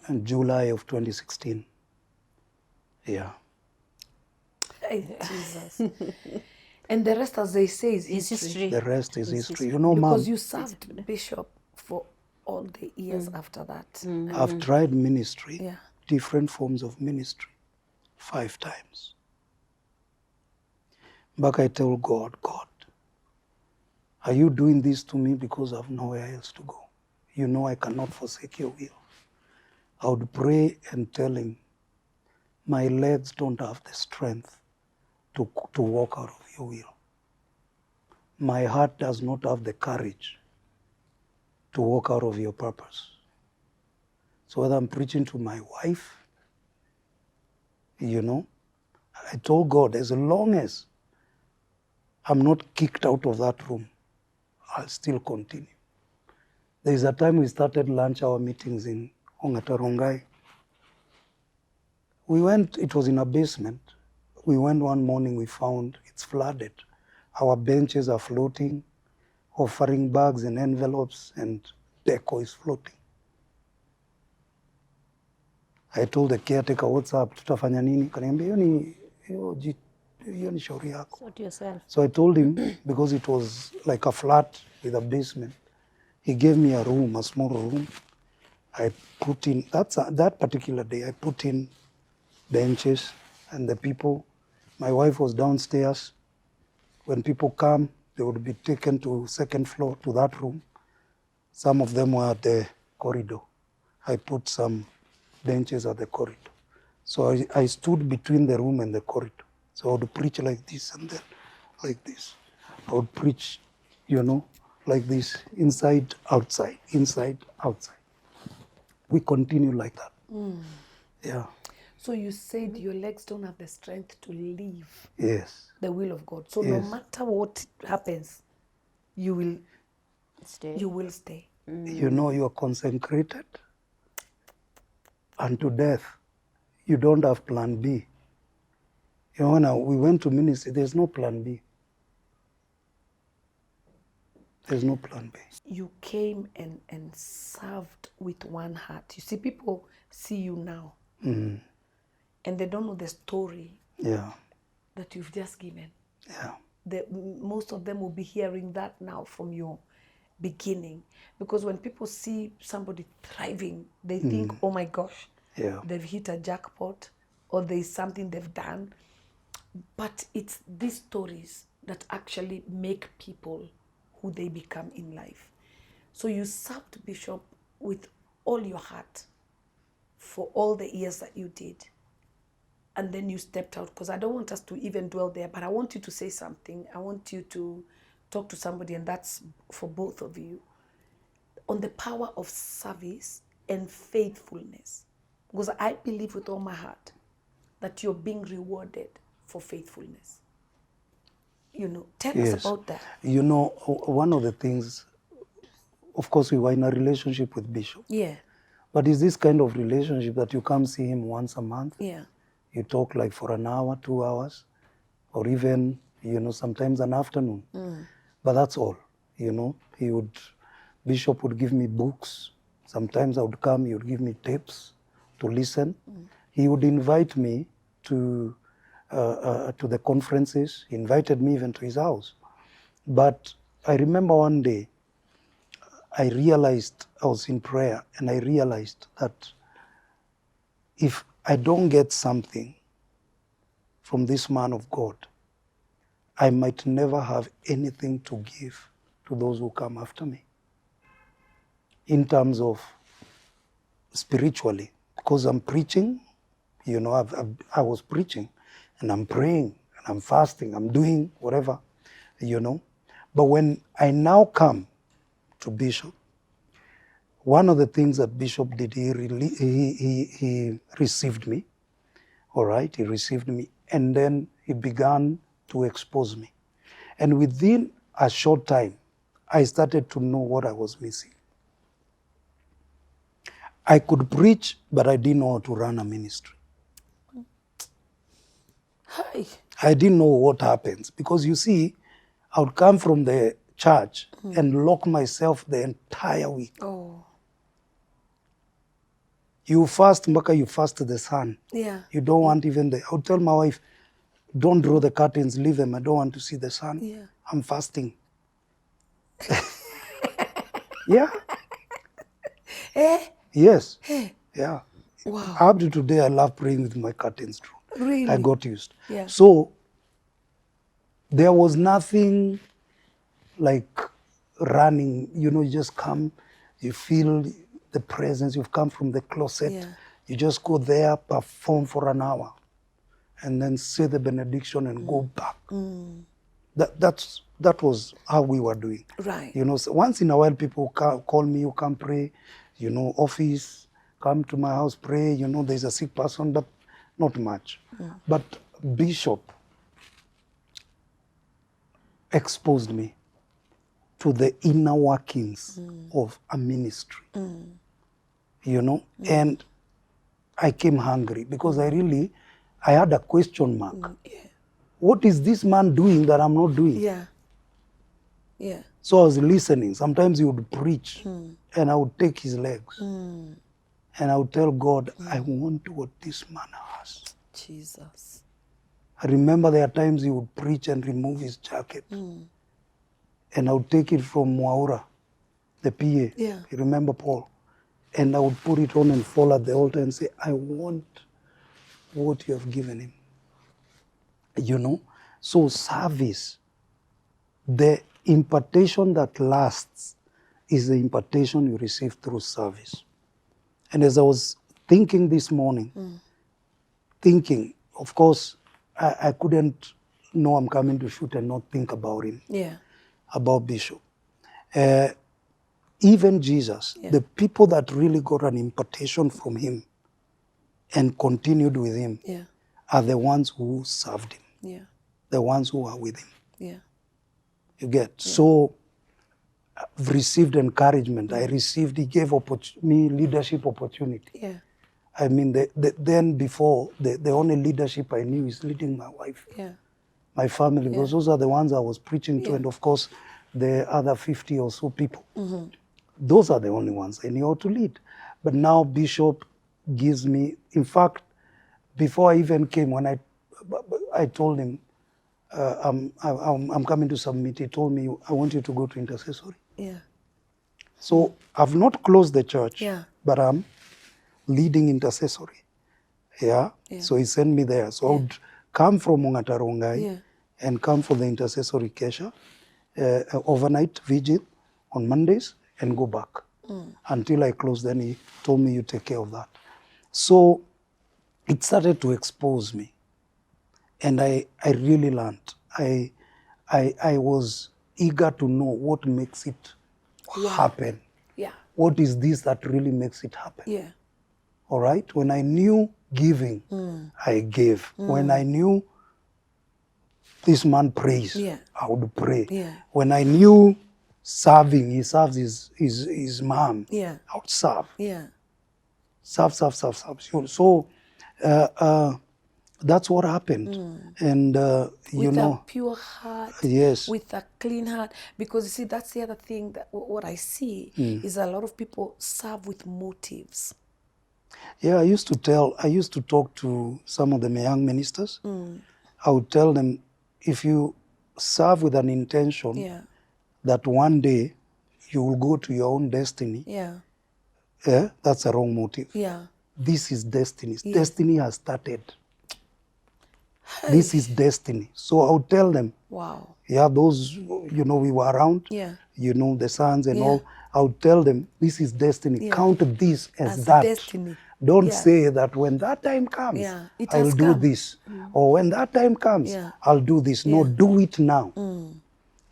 in July of 2016. Yeah. Jesus. And the rest, as they say, is It's history. history. The rest is It's history. history. You know, Because Mom, you served Bishop for all the years after that. I've tried ministry, Yeah. different forms of ministry, 5 times. But I tell God, God, are you doing this to me because I've nowhere else to go? You know I cannot forsake your will. I would pray and tell him, my legs don't have the strength to walk out of your will. My heart does not have the courage to walk out of your purpose. So whether I'm preaching to my wife, you know, I told God, as long as I'm not kicked out of that room, I'll still continue. There's a time we started lunch hour meetings in Ongatarongai. We went, it was in a basement. We went one morning, we found it's flooded. Our benches are floating, offering bags and envelopes, and deco is floating. I told the caretaker, what's up, tutafanya nini? Kaniambia, hiyo ni shauri yako. Sort yourself. So I told him, because it was like a flat with a basement, he gave me a room, a small room. I put in, that particular day, I put in benches and the people, my wife was downstairs. When people come, they would be taken to second floor to that room. Some of them were at the corridor. I put some benches at the corridor. So I stood between the room and the corridor. So I would preach like this and then like this. I would preach, you know, like this, inside, outside, inside, outside. We continue like that. Yeah. So you said your legs don't have the strength to leave Yes. the will of God. So no Yes. matter what happens, you will Stay. you will stay. You know you are consecrated unto death. You don't have plan B. You know, when we went to ministry, there's no plan B. There's no plan B. You came and served with one heart. You see, people see you now and they don't know the story Yeah. that you've just given. Yeah. Most of them will be hearing that now from your beginning. Because when people see somebody thriving, they think, oh my gosh, Yeah. they've hit a jackpot or there's something they've done. But it's these stories that actually make people who they become in life. So you served Bishop with all your heart for all the years that you did. And then you stepped out, because I don't want us to even dwell there, but I want you to say something. I want you to talk to somebody, and that's for both of you, on the power of service and faithfulness. Because I believe with all my heart that you're being rewarded for faithfulness. You know, tell us about that. You know, one of the things, of course, we were in a relationship with Bishop. Yeah, But it's this kind of relationship that you come see him once a month. yeah. You talk like for an hour, 2 hours, or even, you know, sometimes an afternoon. But that's all, you know. Bishop would give me books. Sometimes I would come, he would give me tapes to listen. He would invite me to the conferences. He invited me even to his house. But I remember one day, I realized, I was in prayer, and I realized that if I don't get something from this man of God, I might never have anything to give to those who come after me. In terms of spiritually, because I'm preaching, you know, I was preaching, and I'm praying, and I'm fasting, I'm doing whatever, you know. But when I now come to Bishop, one of the things that Bishop did, he received me, all right? He received me, and then he began to expose me. And within a short time, I started to know what I was missing. I could preach, but I didn't know how to run a ministry. Hi. I didn't know what happens, because you see, I would come from the church and lock myself the entire week. Oh. You fast, mpaka you fast the sun. Yeah. You don't want even the, I would tell my wife, don't draw the curtains, leave them. I don't want to see the sun. Yeah. I'm fasting. Yeah. Eh? Yes. Eh? Yeah. Wow. Up to today, I love praying with my curtains drawn. Really? I got used. Yeah. So there was nothing like running, you know, you just come, you feel the presence, you've come from the closet, Yeah. you just go there, perform for an hour, and then say the benediction and go back. That was how we were doing. Right. You know, so once in a while people call me, you come pray, you know, office, come to my house, pray, you know, there's a sick person, but not much. But Bishop exposed me to the inner workings of a ministry, you know, and I came hungry because I had a question mark. Yeah. What is this man doing that I'm not doing? Yeah. Yeah. So I was listening. Sometimes he would preach and I would take his legs and I would tell God, I want what this man has. Jesus. I remember there are times he would preach and remove his jacket. And I would take it from Mwaura, the PA. Yeah. You remember Paul? And I would put it on and fall at the altar and say, I want what you have given him. You know? So service, the impartation that lasts is the impartation you receive through service. And as I was thinking this morning, of course, I couldn't know I'm coming to shoot and not think about him. Yeah. About Bishop. Even Jesus, the people that really got an impartation from him and continued with him are the ones who served him, the ones who are with him. Yeah. You get? So I've received encouragement. He gave me leadership opportunity. Yeah. I mean, then before, the only leadership I knew is leading my wife. Yeah. My family, because those are the ones I was preaching to, and of course, the other 50 or so people. Those are the only ones I knew how to lead. But now Bishop gives me, in fact, before I even came, when I told him, I'm coming to submit, he told me, I want you to go to intercessory. Yeah. So I've not closed the church, Yeah. but I'm leading intercessory. Yeah? So he sent me there. So I would come from Mongatarongai and come for the intercessory kesha, overnight vigil on Mondays, and go back until I closed. Then he told me, you take care of that. So it started to expose me. And I really learned. I was eager to know what makes it happen. Yeah. What is this that really makes it happen? Yeah. All right? When I knew giving, I gave. When I knew this man prays, I would pray. Yeah. When I knew serving, he serves his mom, Yeah. I would serve. Yeah. Serve. So that's what happened. And, you With know. a pure heart. Yes. With a clean heart. Because you see, that's the other thing that what I see is a lot of people serve with motives. Yeah, I used to talk to some of the young ministers. I would tell them, if you serve with an intention that one day you will go to your own destiny, that's a wrong motive. Yeah. This is destiny. Destiny has started. Hey. This is destiny. So I would tell them, wow. Yeah, those, you know, we were around, you know, the sons and all. I would tell them, this is destiny. Count this as that. Destiny. Don't say that when that time comes, I'll do this. Or when that time comes, I'll do this. No, do it now.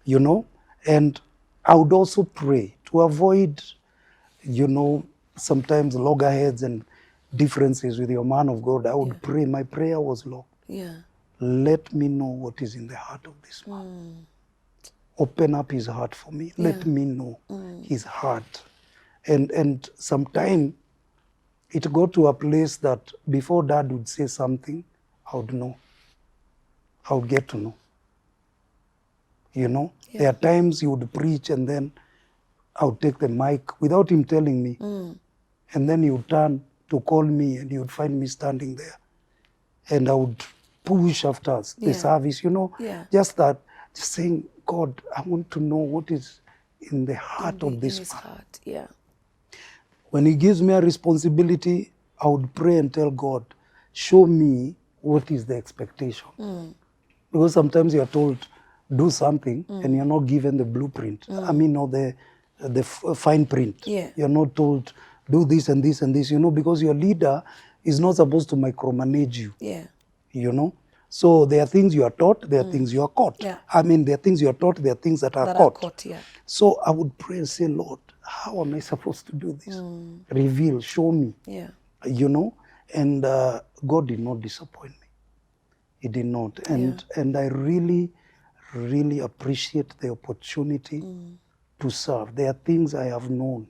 You know? And I would also pray to avoid, you know, sometimes loggerheads and differences with your man of God. I would pray. My prayer was, Lord, let me know what is in the heart of this man. Open up his heart for me. Let me know his heart. And sometime it got to a place that before Dad would say something, I would know. I would get to know. you know. There are times he would preach and then I would take the mic without him telling me. And then he would turn to call me and he would find me standing there. And I would push after the service, you know. Just that, just saying, God, I want to know what is in the heart of this in his man. heart. Yeah. When he gives me a responsibility, I would pray and tell God, show me what is the expectation. Because sometimes you're told, do something, and you're not given the blueprint. I mean, or the fine print. Yeah. You're not told, do this and this and this, you know, because your leader is not supposed to micromanage you. Yeah. You know? So there are things you are taught, there are things you are caught. Yeah. I mean, there are things you are taught, there are things that are That caught. are caught, yeah. So I would pray and say, Lord, how am I supposed to do this? Reveal, show me. Yeah. You know? And God did not disappoint me. He did not. And I really, really appreciate the opportunity to serve. There are things I have known,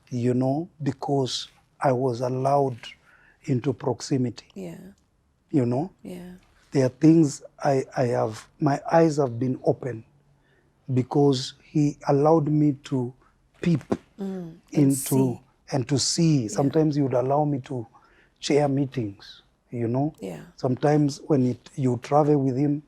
you know, because I was allowed into proximity. Yeah. You know? Yeah. There are things I have, my eyes have been open because he allowed me to peep into and to see. Sometimes he would allow me to chair meetings, you know? Yeah. Sometimes when you travel with him,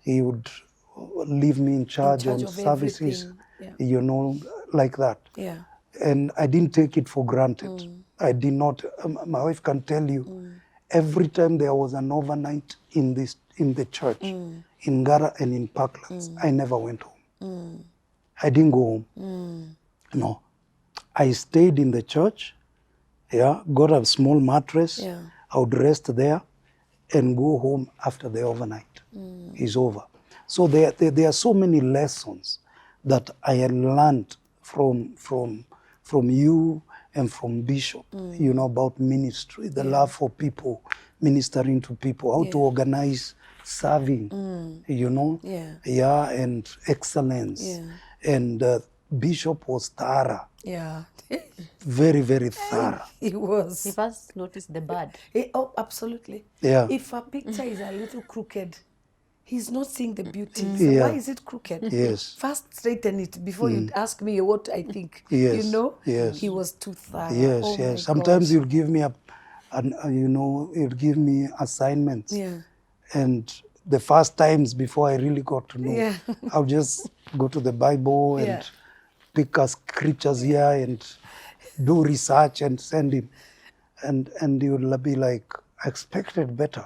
he would leave me in charge on of services, everything. you know, like that. Yeah. And I didn't take it for granted. I did not, my wife can tell you, every time there was an overnight in the church, in Gara and in Parklands, I never went home. I didn't go home. No. I stayed in the church, got a small mattress. I would rest there and go home after the overnight is over. So there are so many lessons that I had learned from you and from Bishop, you know, about ministry, the love for people, ministering to people, how to organize serving, you know, and excellence. And Bishop was thorough. Yeah. Very, very thorough. He was. He first noticed the bad. Oh, absolutely. Yeah. If a picture is a little crooked, he's not seeing the beauty. So Yeah. why is it crooked? Yes. First straighten it before you ask me what I think. Yes. You know? Yes. He was too thorough. Yes, Oh my yes. Sometimes gosh. you'll give me you know, you'll give me assignments. Yeah. And the first times before I really got to know, Yeah. I'll just go to the Bible and pick a scriptures here and do research and send him. And you'll be like, I expected better.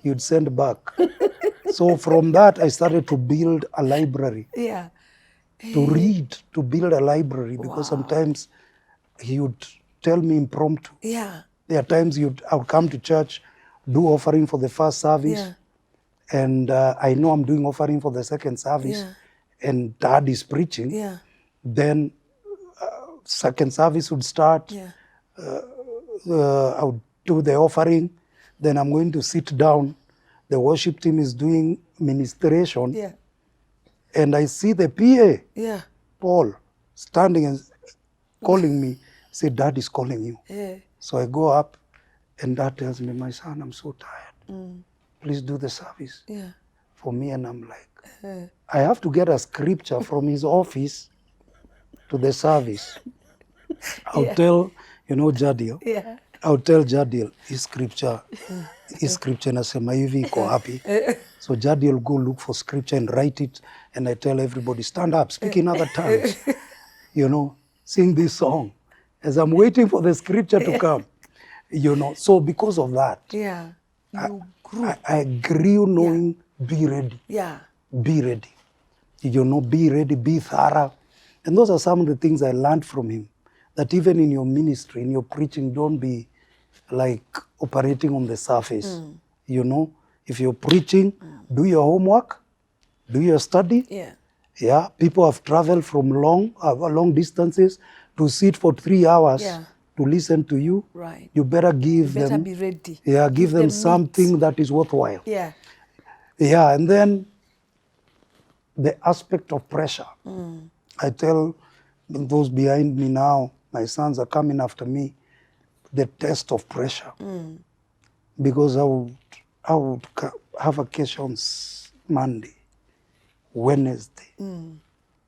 You'd send back. So from that, I started to build a library. Yeah. To read, to build a library, because sometimes he would tell me impromptu. Yeah. There are times I would come to church, do offering for the first service, and I know I'm doing offering for the second service, and Dad is preaching. Yeah. Then second service would start. Yeah. I would do the offering. Then I'm going to sit down. The worship team is doing ministration. Yeah. And I see the PA, Yeah. Paul, standing and calling me. Say, Dad is calling you. Yeah. So I go up and Dad tells me, my son, I'm so tired. Please do the service for me. And I'm like, I have to get a scripture from his office to the service. I'll tell, you know, Jadiel. Yeah. I'll tell Jadiel, his scripture nasema hivi iko happy. So Jadiel will go look for scripture and write it. And I tell everybody, stand up, speak in other tongues. You know, sing this song. As I'm waiting for the scripture to come. You know, so because of that, Yeah. You grew. I grew knowing, be ready. Yeah. Be ready. You know, be ready, be thorough. And those are some of the things I learned from him. That even in your ministry, in your preaching, don't be like operating on the surface. You know, if you're preaching, do your homework, do your study. Yeah. Yeah, people have traveled from long distances to sit for 3 hours to listen to you. Right. You better give Better them. be ready. Yeah, give them meat. something that is worthwhile. Yeah. Yeah, and then the aspect of pressure. I tell those behind me now, my sons are coming after me, the test of pressure. Because I would have occasions Monday, Wednesday,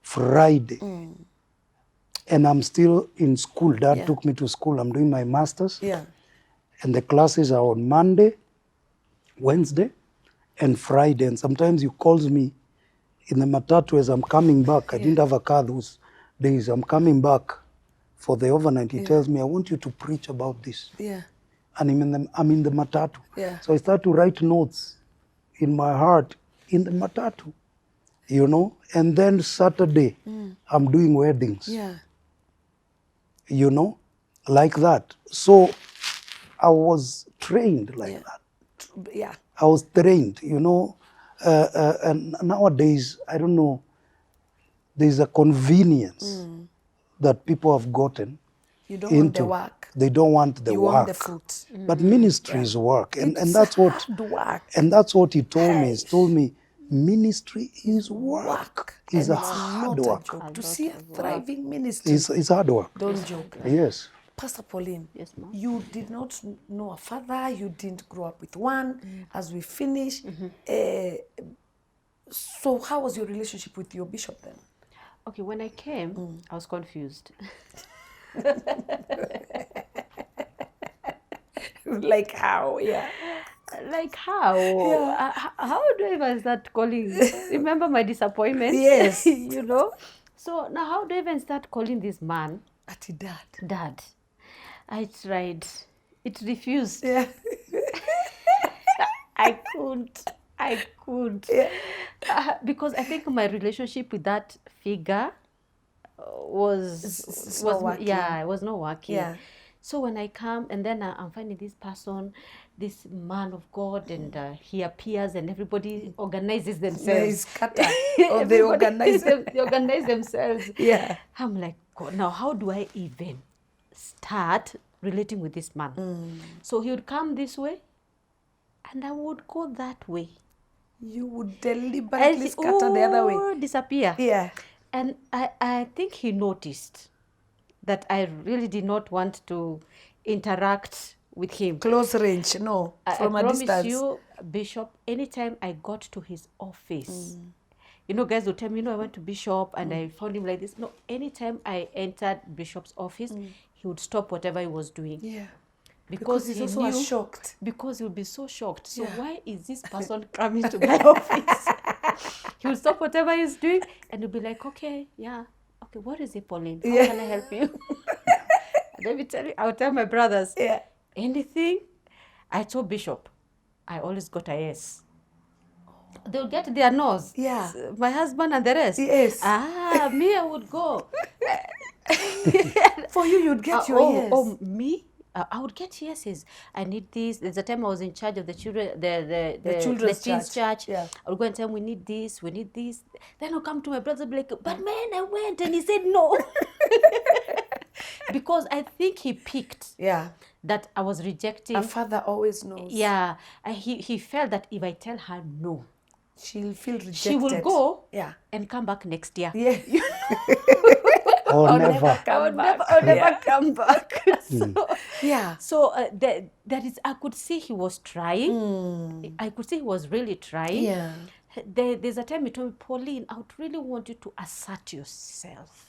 Friday. And I'm still in school. Dad took me to school. I'm doing my master's. Yeah. And the classes are on Monday, Wednesday, and Friday. And sometimes he calls me in the matatu as I'm coming back. I didn't have a car those days. I'm coming back for the overnight. He tells me, I want you to preach about this. Yeah. And I'm in the matatu. Yeah. So I start to write notes in my heart in the matatu, you know. And then Saturday, I'm doing weddings, Yeah. you know, like that. So I was trained like that. Yeah. I was trained, you know. And nowadays, I don't know, there's a convenience that people have gotten You don't want the into. work. They don't want the You work. want the fruit. But ministry is work. And that's what hard work. And that's what he told me. He told me ministry is work. It's And a it's hard not work. a joke. To see a thriving ministry, It's hard work. don't joke. Yes. Pastor Pauline, Yes, ma'am. you did not know a father, you didn't grow up with one. As we finish, so how was your relationship with your bishop then? Okay, when I came, I was confused. Like how? Yeah. Like how? How do I even start calling? Remember my disappointment? Yes. You know? So now how do I even start calling this man Ati dad. Dad? I tried. It refused. Yeah. I couldn't. Yeah. Because I think my relationship with that figure It's not working. yeah, it was not working. Yeah. So when I come and then I'm finding this person, this man of God, and he appears and everybody organizes There themselves. is kata. Or they organize. They organize themselves. Yeah. I'm like, God, now how do I even start relating with this man? So he would come this way and I would go that way. You would deliberately scatter the other way. Disappear. Yeah. And I think he noticed that I really did not want to interact with him. Close range, no. From I a promise distance. you, Bishop, anytime I got to his office, you know, guys will tell me, I went to Bishop and I found him like this. No, anytime I entered Bishop's office, he would stop whatever he was doing. Yeah. Because he's he also knew, shocked. because he would be so shocked. So Yeah. why is this person coming to my office? He would stop whatever he's doing and he'd be like, okay, yeah. Okay, what is it, Pauline? How can I help you? And let me tell you, I'll tell my brothers, Yeah. anything. I told Bishop, I always got a yes. They'll get their nose. Yeah. My husband and the rest. Yes. Me, I would go. For you, you'd get your yes. Oh, me? I would get yeses. I need this. There's a time I was in charge of the children, the children's teens church. Yeah. I would go and tell them, we need this, we need this. Then I'll come to my brother and be like, but man, I went and he said no. Because I think he picked Yeah. that I was rejecting. A father always knows. Yeah. He felt that if I tell her no, She'll feel rejected. she will go Yeah. and come back next year. Yeah. Or never. I'll never come back. Yeah. So that is, I could see he was trying. I could see he was really trying. Yeah. There's a time he told me, Pauline, I would really want you to assert yourself.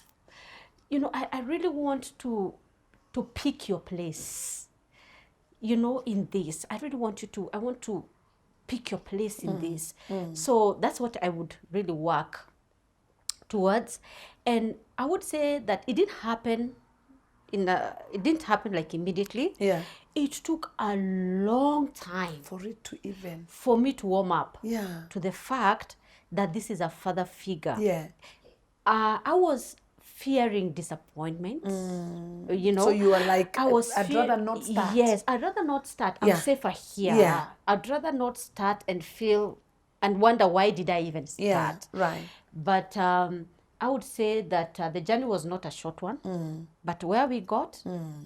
You know, I really want to pick your place, you know, in this. I really want you to, I want to pick your place in this. So that's what I would really work towards. And I would say that it didn't happen like immediately. Yeah. It took a long time For it to even. for me to warm up Yeah. to the fact that this is a father figure. Yeah. I was fearing disappointment. You know, So you were like, I'd fear- rather not start. Yes, I'd rather not start. I'm Yeah. safer here. Yeah. I'd rather not start and feel and wonder why did I even start. Yeah. Right. But I would say that the journey was not a short one. But where we got,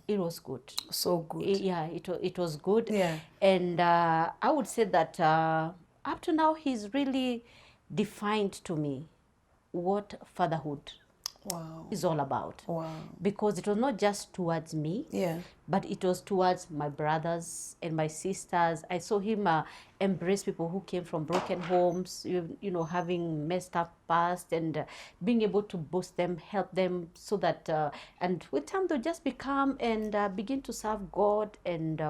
it was good. So good. It was good. Yeah. And I would say that up to now, he's really defined to me what fatherhood Wow. is all about. Wow. Because it was not just towards me, Yeah. but it was towards my brothers and my sisters. I saw him embrace people who came from broken homes, you know, having messed up past, and being able to boost them, help them, so that, and with time they'll just become and begin to serve God, and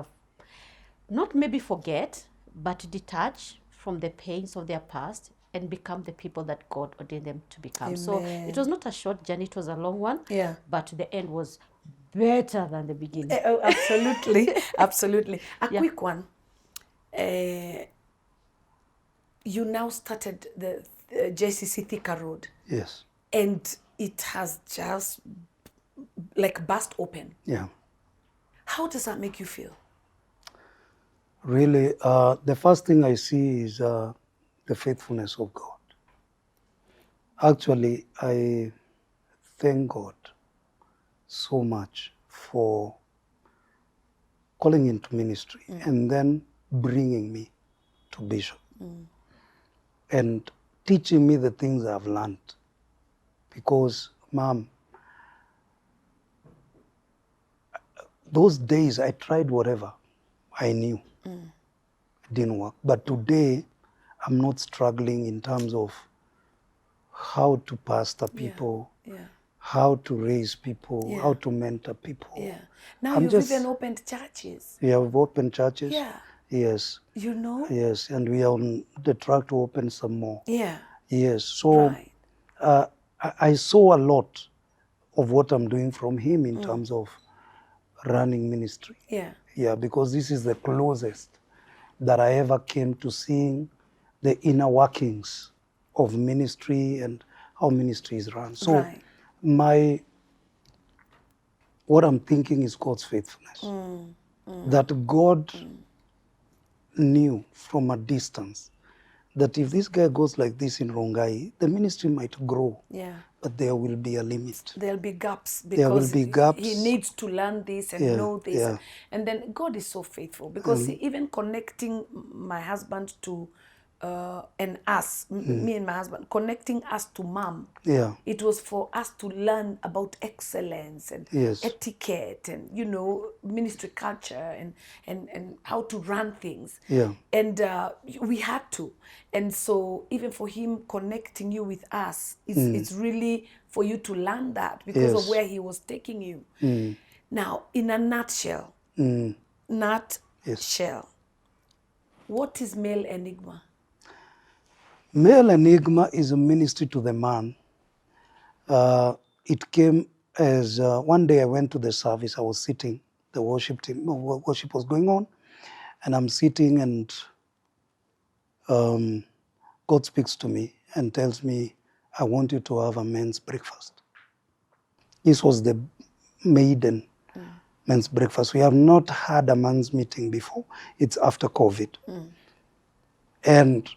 not maybe forget, but detach from the pains of their past and become the people that God ordained them to become. So Amen. it was not a short journey, it was a long one. Yeah. But the end was better than the beginning. Oh, absolutely. Absolutely. A Yeah. quick one. You now started the JCC Thika Road, Yes. and it has just like burst open. Yeah. How does that make you feel? Really, the first thing I see is the faithfulness of God. Actually, I thank God so much for calling into ministry and then bringing me to Bishop and teaching me the things I've learned. Because, Mom, those days I tried whatever I knew. It didn't work. But today, I'm not struggling in terms of how to pastor people, Yeah. how to raise people, Yeah. how to mentor people. Yeah. Now I'm you've just- even opened churches. We have opened churches. Yeah. Yes. You know? Yes. And we are on the track to open some more. Yeah. Yes. So Right. I saw a lot of what I'm doing from him in terms of running ministry. Yeah. Yeah, because this is the closest that I ever came to seeing the inner workings of ministry and how ministry is run. So Right. what I'm thinking is God's faithfulness. That God knew from a distance that if this guy goes like this in Rongai, the ministry might grow, Yeah. but there will be a limit. There'll be gaps There will because be gaps. he needs to learn this and Yeah, know this. yeah. And then God is so faithful because even connecting my husband to and us, me and my husband, connecting us to Mom. Yeah. It was for us to learn about excellence and Yes. etiquette and, you know, ministry culture and how to run things. Yeah. And we had to. And so even for him connecting you with us, it's really for you to learn that because of Yes. where he was taking you. Now, in a nutshell, nutshell, what is male enigma? Male enigma is a ministry to the man. It came as one day I went to the service. I was sitting, the worship was going on, and I'm sitting, and God speaks to me and tells me, I want you to have a men's breakfast. This was the maiden men's breakfast. We have not had a men's meeting before. It's after COVID. And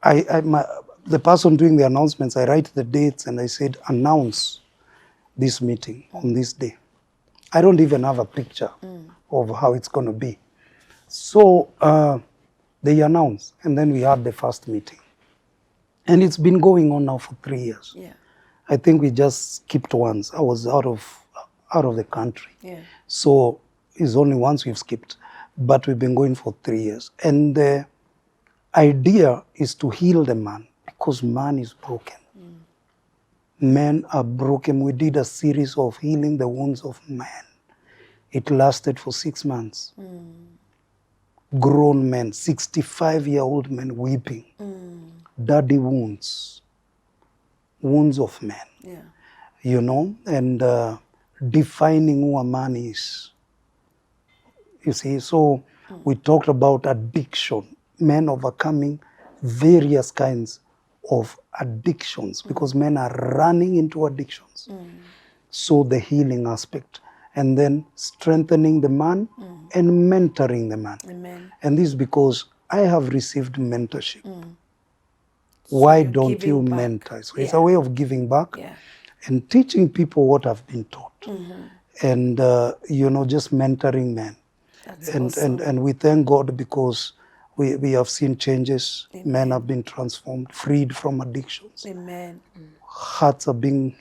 the person doing the announcements, I write the dates and I said, announce this meeting on this day. I don't even have a picture of how it's going to be. So they announced, and then we had the first meeting. And it's been going on now for 3 years. Yeah. I think we just skipped once. I was out of the country. Yeah. So it's only once we've skipped. But we've been going for 3 years. And the idea is to heal the man because man is broken. Men are broken. We did a series of healing the wounds of man. It lasted for 6 months. Grown men, 65-year-old men weeping. Daddy wounds. Wounds of men. Yeah. You know, and defining who a man is. You see, so we talked about addiction, men overcoming various kinds of addictions because men are running into addictions. So the healing aspect, and then strengthening the man and mentoring the man. Amen. And this is because I have received mentorship. Why you're don't you giving back. mentor? So it's Yeah. a way of giving back Yeah. and teaching people what I've been taught. And, you know, just mentoring men. That's And, awesome. and we thank God because we have seen changes. Men have been transformed, freed from addictions. Amen. Hearts are being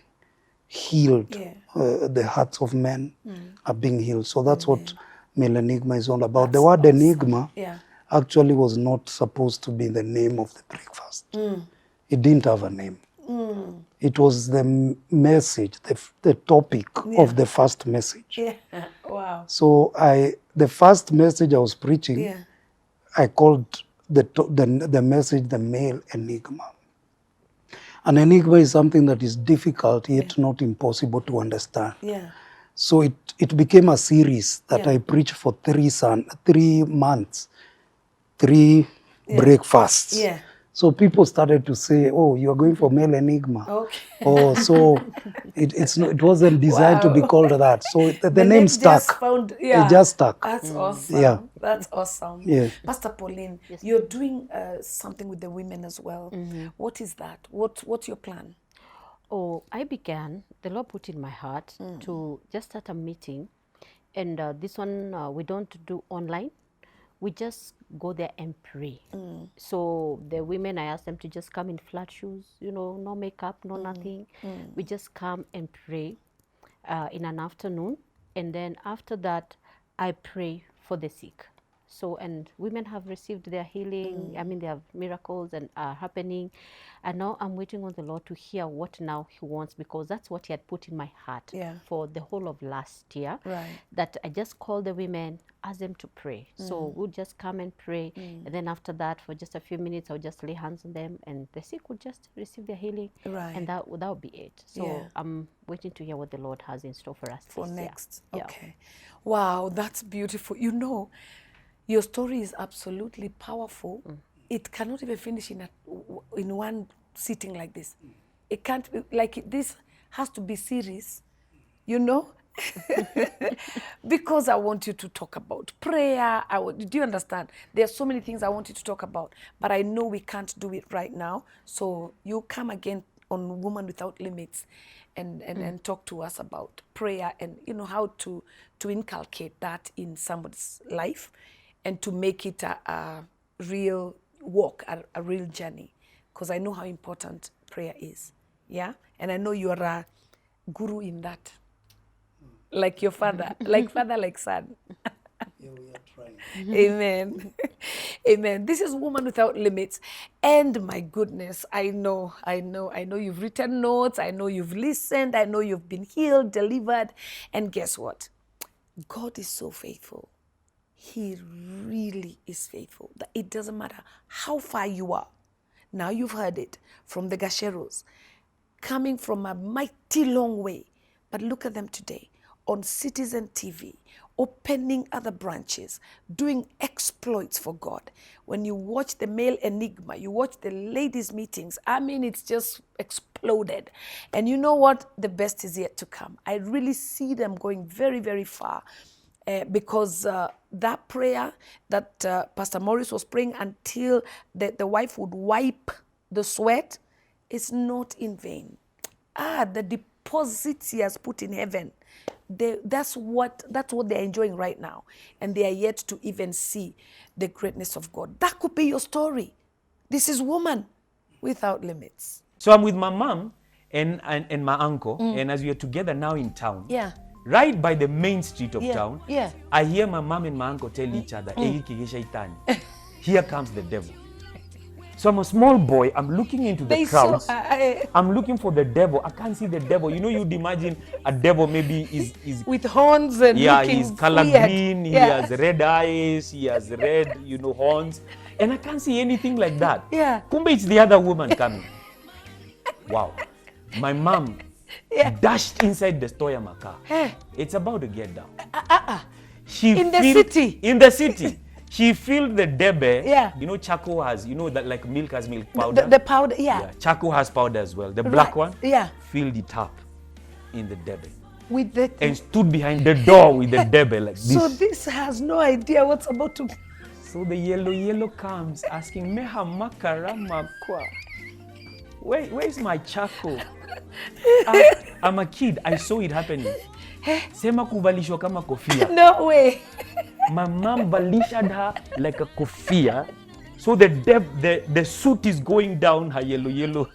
healed. Yeah. The hearts of men are being healed. So that's what male enigma is all about. The That's word awesome. enigma Yeah. actually was not supposed to be the name of the breakfast. It didn't have a name. It was the message, the topic of the first message. Yeah. Wow. So the first message I was preaching, Yeah. I called the message the male enigma. An enigma is something that is difficult yet not impossible to understand. Yeah. So it became a series that Yeah. I preached for 3 months, 3 breakfasts. Yeah. So people started to say, "Oh, you are going for male enigma." Okay. Oh, so it wasn't designed to be called that. So the name stuck. Just found, It just stuck. That's awesome. Yeah. That's awesome. Yeah. Pastor Pauline, you're doing something with the women as well. What is that? What's your plan? Oh, the Lord put in my heart to just start a meeting. And this one, we don't do online. We just go there and pray. So the women, I ask them to just come in flat shoes, no makeup, no nothing. We just come and pray in an afternoon. And then after that, I pray for the sick. So, and women have received their healing. I mean, they have miracles and are happening. And now I'm waiting on the Lord to hear what now he wants, because that's what he had put in my heart for the whole of last year. Right. That I just call the women, ask them to pray. So we'll just come and pray. And then after that, for just a few minutes, I'll just lay hands on them and the sick will just receive their healing. Right. And that will be it. So I'm waiting to hear what the Lord has in store for us For this next. year. Okay. Wow, that's beautiful. Your story is absolutely powerful. It cannot even finish in one sitting like this. It can't be like this. Has to be series, because I want you to talk about prayer. Do you understand? There are so many things I want you to talk about, but I know we can't do it right now. So you come again on Woman Without Limits and talk to us about prayer and how to inculcate that in somebody's life and to make it a real walk, a real journey, because I know how important prayer is. Yeah, and I know you are a guru in that, like your father, like father, like son. Yeah, we are trying. Amen. Amen. This is Woman Without Limits. And my goodness, I know you've written notes. I know you've listened. I know you've been healed, delivered. And guess what? God is so faithful. He really is faithful. That it doesn't matter how far you are. Now you've heard it from the Gacherus, coming from a mighty long way. But look at them today on Citizen TV, opening other branches, doing exploits for God. When you watch the male enigma, you watch the ladies' meetings, I mean, it's just exploded. And you know what? The best is yet to come. I really see them going very, very far. Because that prayer that Pastor Morris was praying until the wife would wipe the sweat is not in vain. The deposits he has put in heaven, that's what they're enjoying right now. And they are yet to even see the greatness of God. That could be your story. This is Woman Without Limits. So I'm with my mom and my uncle, and as we are together now in town, right by the main street of town, I hear my mom and my uncle tell each other, here comes the devil. So I'm a small boy, I'm looking into the crowds, I'm looking for the devil, I can't see the devil. You'd imagine a devil maybe is with horns and looking he's color weird. green, he has red eyes, he has red, horns, and I can't see anything like that. Kumbe, it's the other woman coming. Wow. My mom dashed inside the store car. It's about to get down. In the city? She filled the debe. Charcoal has, that like milk has milk powder. The powder, Charcoal has powder as well. The black one. Filled it up in the debe. And stood behind the door with the debe like this. So this has no idea what's about to. So the yellow comes asking, Meha makara makwa. Where's my charcoal? I'm a kid. I saw it happening. Sema kuvalishwa kama kofia. No way. My mom valished her like a kofia. So the suit is going down her yellow.